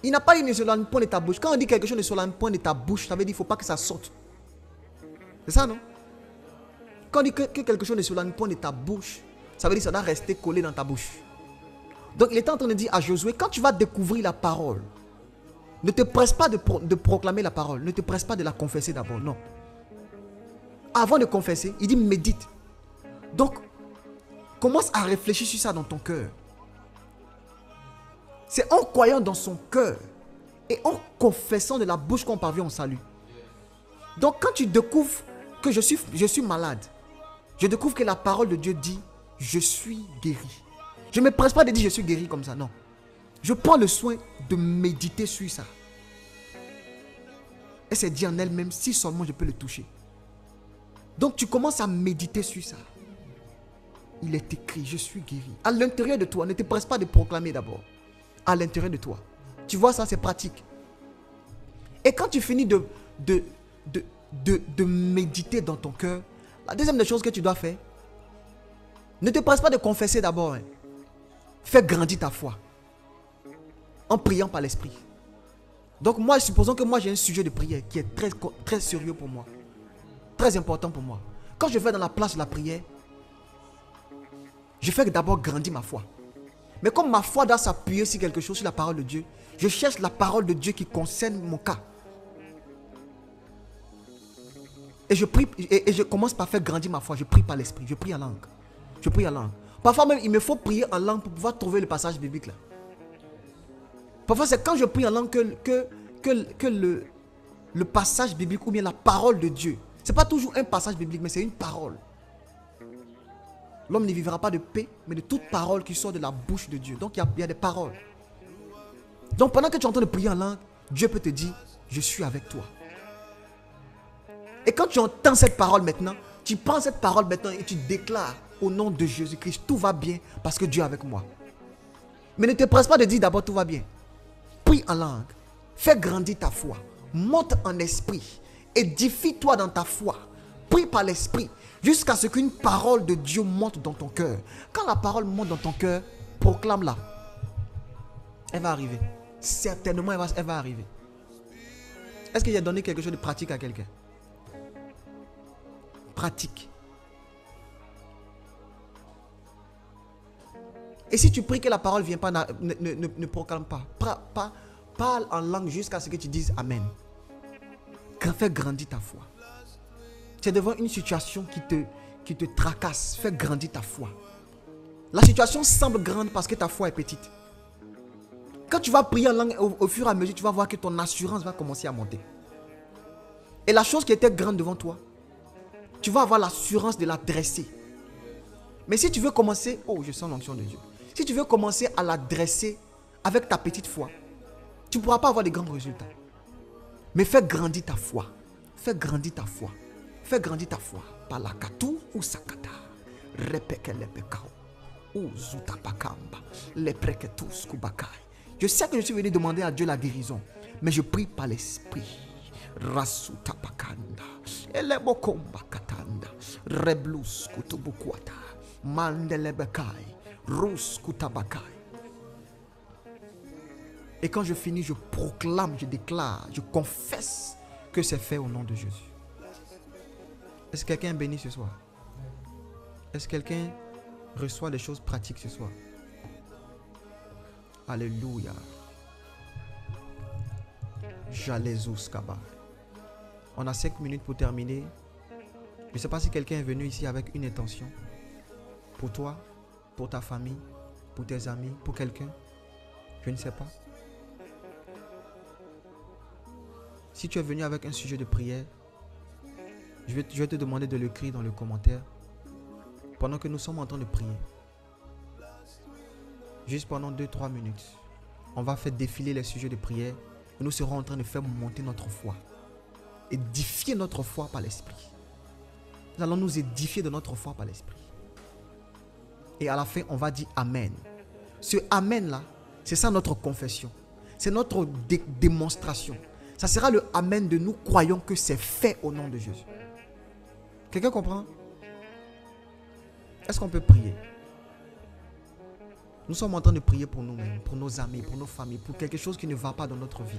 Il n'a pas dit ne se lance point de ta bouche. Quand on dit quelque chose ne se lance point de ta bouche, ça veut dire qu'il ne faut pas que ça sorte. C'est ça, non? Quand on dit que quelque chose ne se lance point de ta bouche, ça veut dire que ça doit rester collé dans ta bouche. Donc il est en train de dire à Josué, quand tu vas découvrir la parole, Ne te presse pas de proclamer la parole. Ne te presse pas de la confesser d'abord. Non. Avant de confesser, il dit médite. Donc, commence à réfléchir sur ça dans ton cœur. C'est en croyant dans son cœur et en confessant de la bouche qu'on parvient au salut. Donc, quand tu découvres que je suis malade, je découvre que la parole de Dieu dit je suis guéri. Je ne me presse pas de dire je suis guéri comme ça, non. Je prends le soin de méditer sur ça. Et c'est dit en elle-même si seulement je peux le toucher. Donc tu commences à méditer sur ça. Il est écrit, je suis guéri. À l'intérieur de toi, ne te presse pas de proclamer d'abord. À l'intérieur de toi. Tu vois ça, c'est pratique. Et quand tu finis de méditer dans ton cœur, la deuxième des choses que tu dois faire, ne te presse pas de confesser d'abord. Fais grandir ta foi. En priant par l'esprit. Donc moi, supposons que moi j'ai un sujet de prière qui est très, très sérieux pour moi. Très important pour moi. Quand je vais dans la place de la prière, je fais d'abord grandir ma foi. Mais comme ma foi doit s'appuyer sur quelque chose, sur la parole de Dieu, je cherche la parole de Dieu qui concerne mon cas. Et je prie, et je commence par faire grandir ma foi. Je prie par l'esprit, je prie en langue. Je prie en langue. Parfois même, il me faut prier en langue pour pouvoir trouver le passage biblique là. Parfois, c'est quand je prie en langue que le passage biblique ou bien la parole de Dieu. Ce n'est pas toujours un passage biblique, mais c'est une parole. L'homme ne vivra pas de paix, mais de toute parole qui sort de la bouche de Dieu. Donc, il y a des paroles. Donc, pendant que tu es en train de prier en langue, Dieu peut te dire, je suis avec toi. Et quand tu entends cette parole maintenant, tu prends cette parole maintenant et tu déclares au nom de Jésus-Christ, tout va bien parce que Dieu est avec moi. Mais ne te presse pas de dire d'abord tout va bien. Prie en langue. Fais grandir ta foi. Monte en esprit. Édifie-toi dans ta foi. Prie par l'esprit. Jusqu'à ce qu'une parole de Dieu monte dans ton cœur. Quand la parole monte dans ton cœur, proclame-la. Elle va arriver. Certainement, elle va arriver. Est-ce que j'ai donné quelque chose de pratique à quelqu'un? Pratique. Et si tu pries que la parole ne vient pas, ne proclame pas. Parle en langue jusqu'à ce que tu dises Amen. Fais grandir ta foi. Tu es devant une situation qui te tracasse. Fais grandir ta foi. La situation semble grande parce que ta foi est petite. Quand tu vas prier en langue, au fur et à mesure, tu vas voir que ton assurance va commencer à monter. Et la chose qui était grande devant toi, tu vas avoir l'assurance de la dresser. Mais si tu veux commencer, oh, je sens l'onction de Dieu. Si tu veux commencer à la dresser avec ta petite foi, tu ne pourras pas avoir de grands résultats. Mais fais grandir ta foi. Fais grandir ta foi. Fais grandir ta foi. Par la katou ou sakata. Repeke lepekao. Ou zutapakamba. Lepreketus kubakai. Je sais que je suis venu demander à Dieu la guérison. Mais je prie par l'esprit. Rasutapakanda. Elebokomba katanda. Reblus kutubukwata. Mandelebekai. Rus kutabakai. Et quand je finis, je proclame, je déclare, je confesse que c'est fait au nom de Jésus. Est-ce que quelqu'un est béni ce soir? Est-ce que quelqu'un reçoit des choses pratiques ce soir? Alléluia. Jalezus Kaba. On a 5 minutes pour terminer. Je ne sais pas si quelqu'un est venu ici avec une intention. Pour toi, pour ta famille, pour tes amis, pour quelqu'un. Je ne sais pas. Si tu es venu avec un sujet de prière, je vais te demander de l'écrire dans le commentaire pendant que nous sommes en train de prier. Juste pendant 2-3 minutes. On va faire défiler les sujets de prière et nous serons en train de faire monter notre foi. Édifier notre foi par l'esprit. Nous allons nous édifier de notre foi par l'esprit. Et à la fin, on va dire Amen. Ce Amen là, c'est ça notre confession. C'est notre démonstration. Ça sera le Amen de nous croyons que c'est fait au nom de Jésus. Quelqu'un comprend? Est-ce qu'on peut prier? Nous sommes en train de prier pour nous-mêmes, pour nos amis, pour nos familles, pour quelque chose qui ne va pas dans notre vie.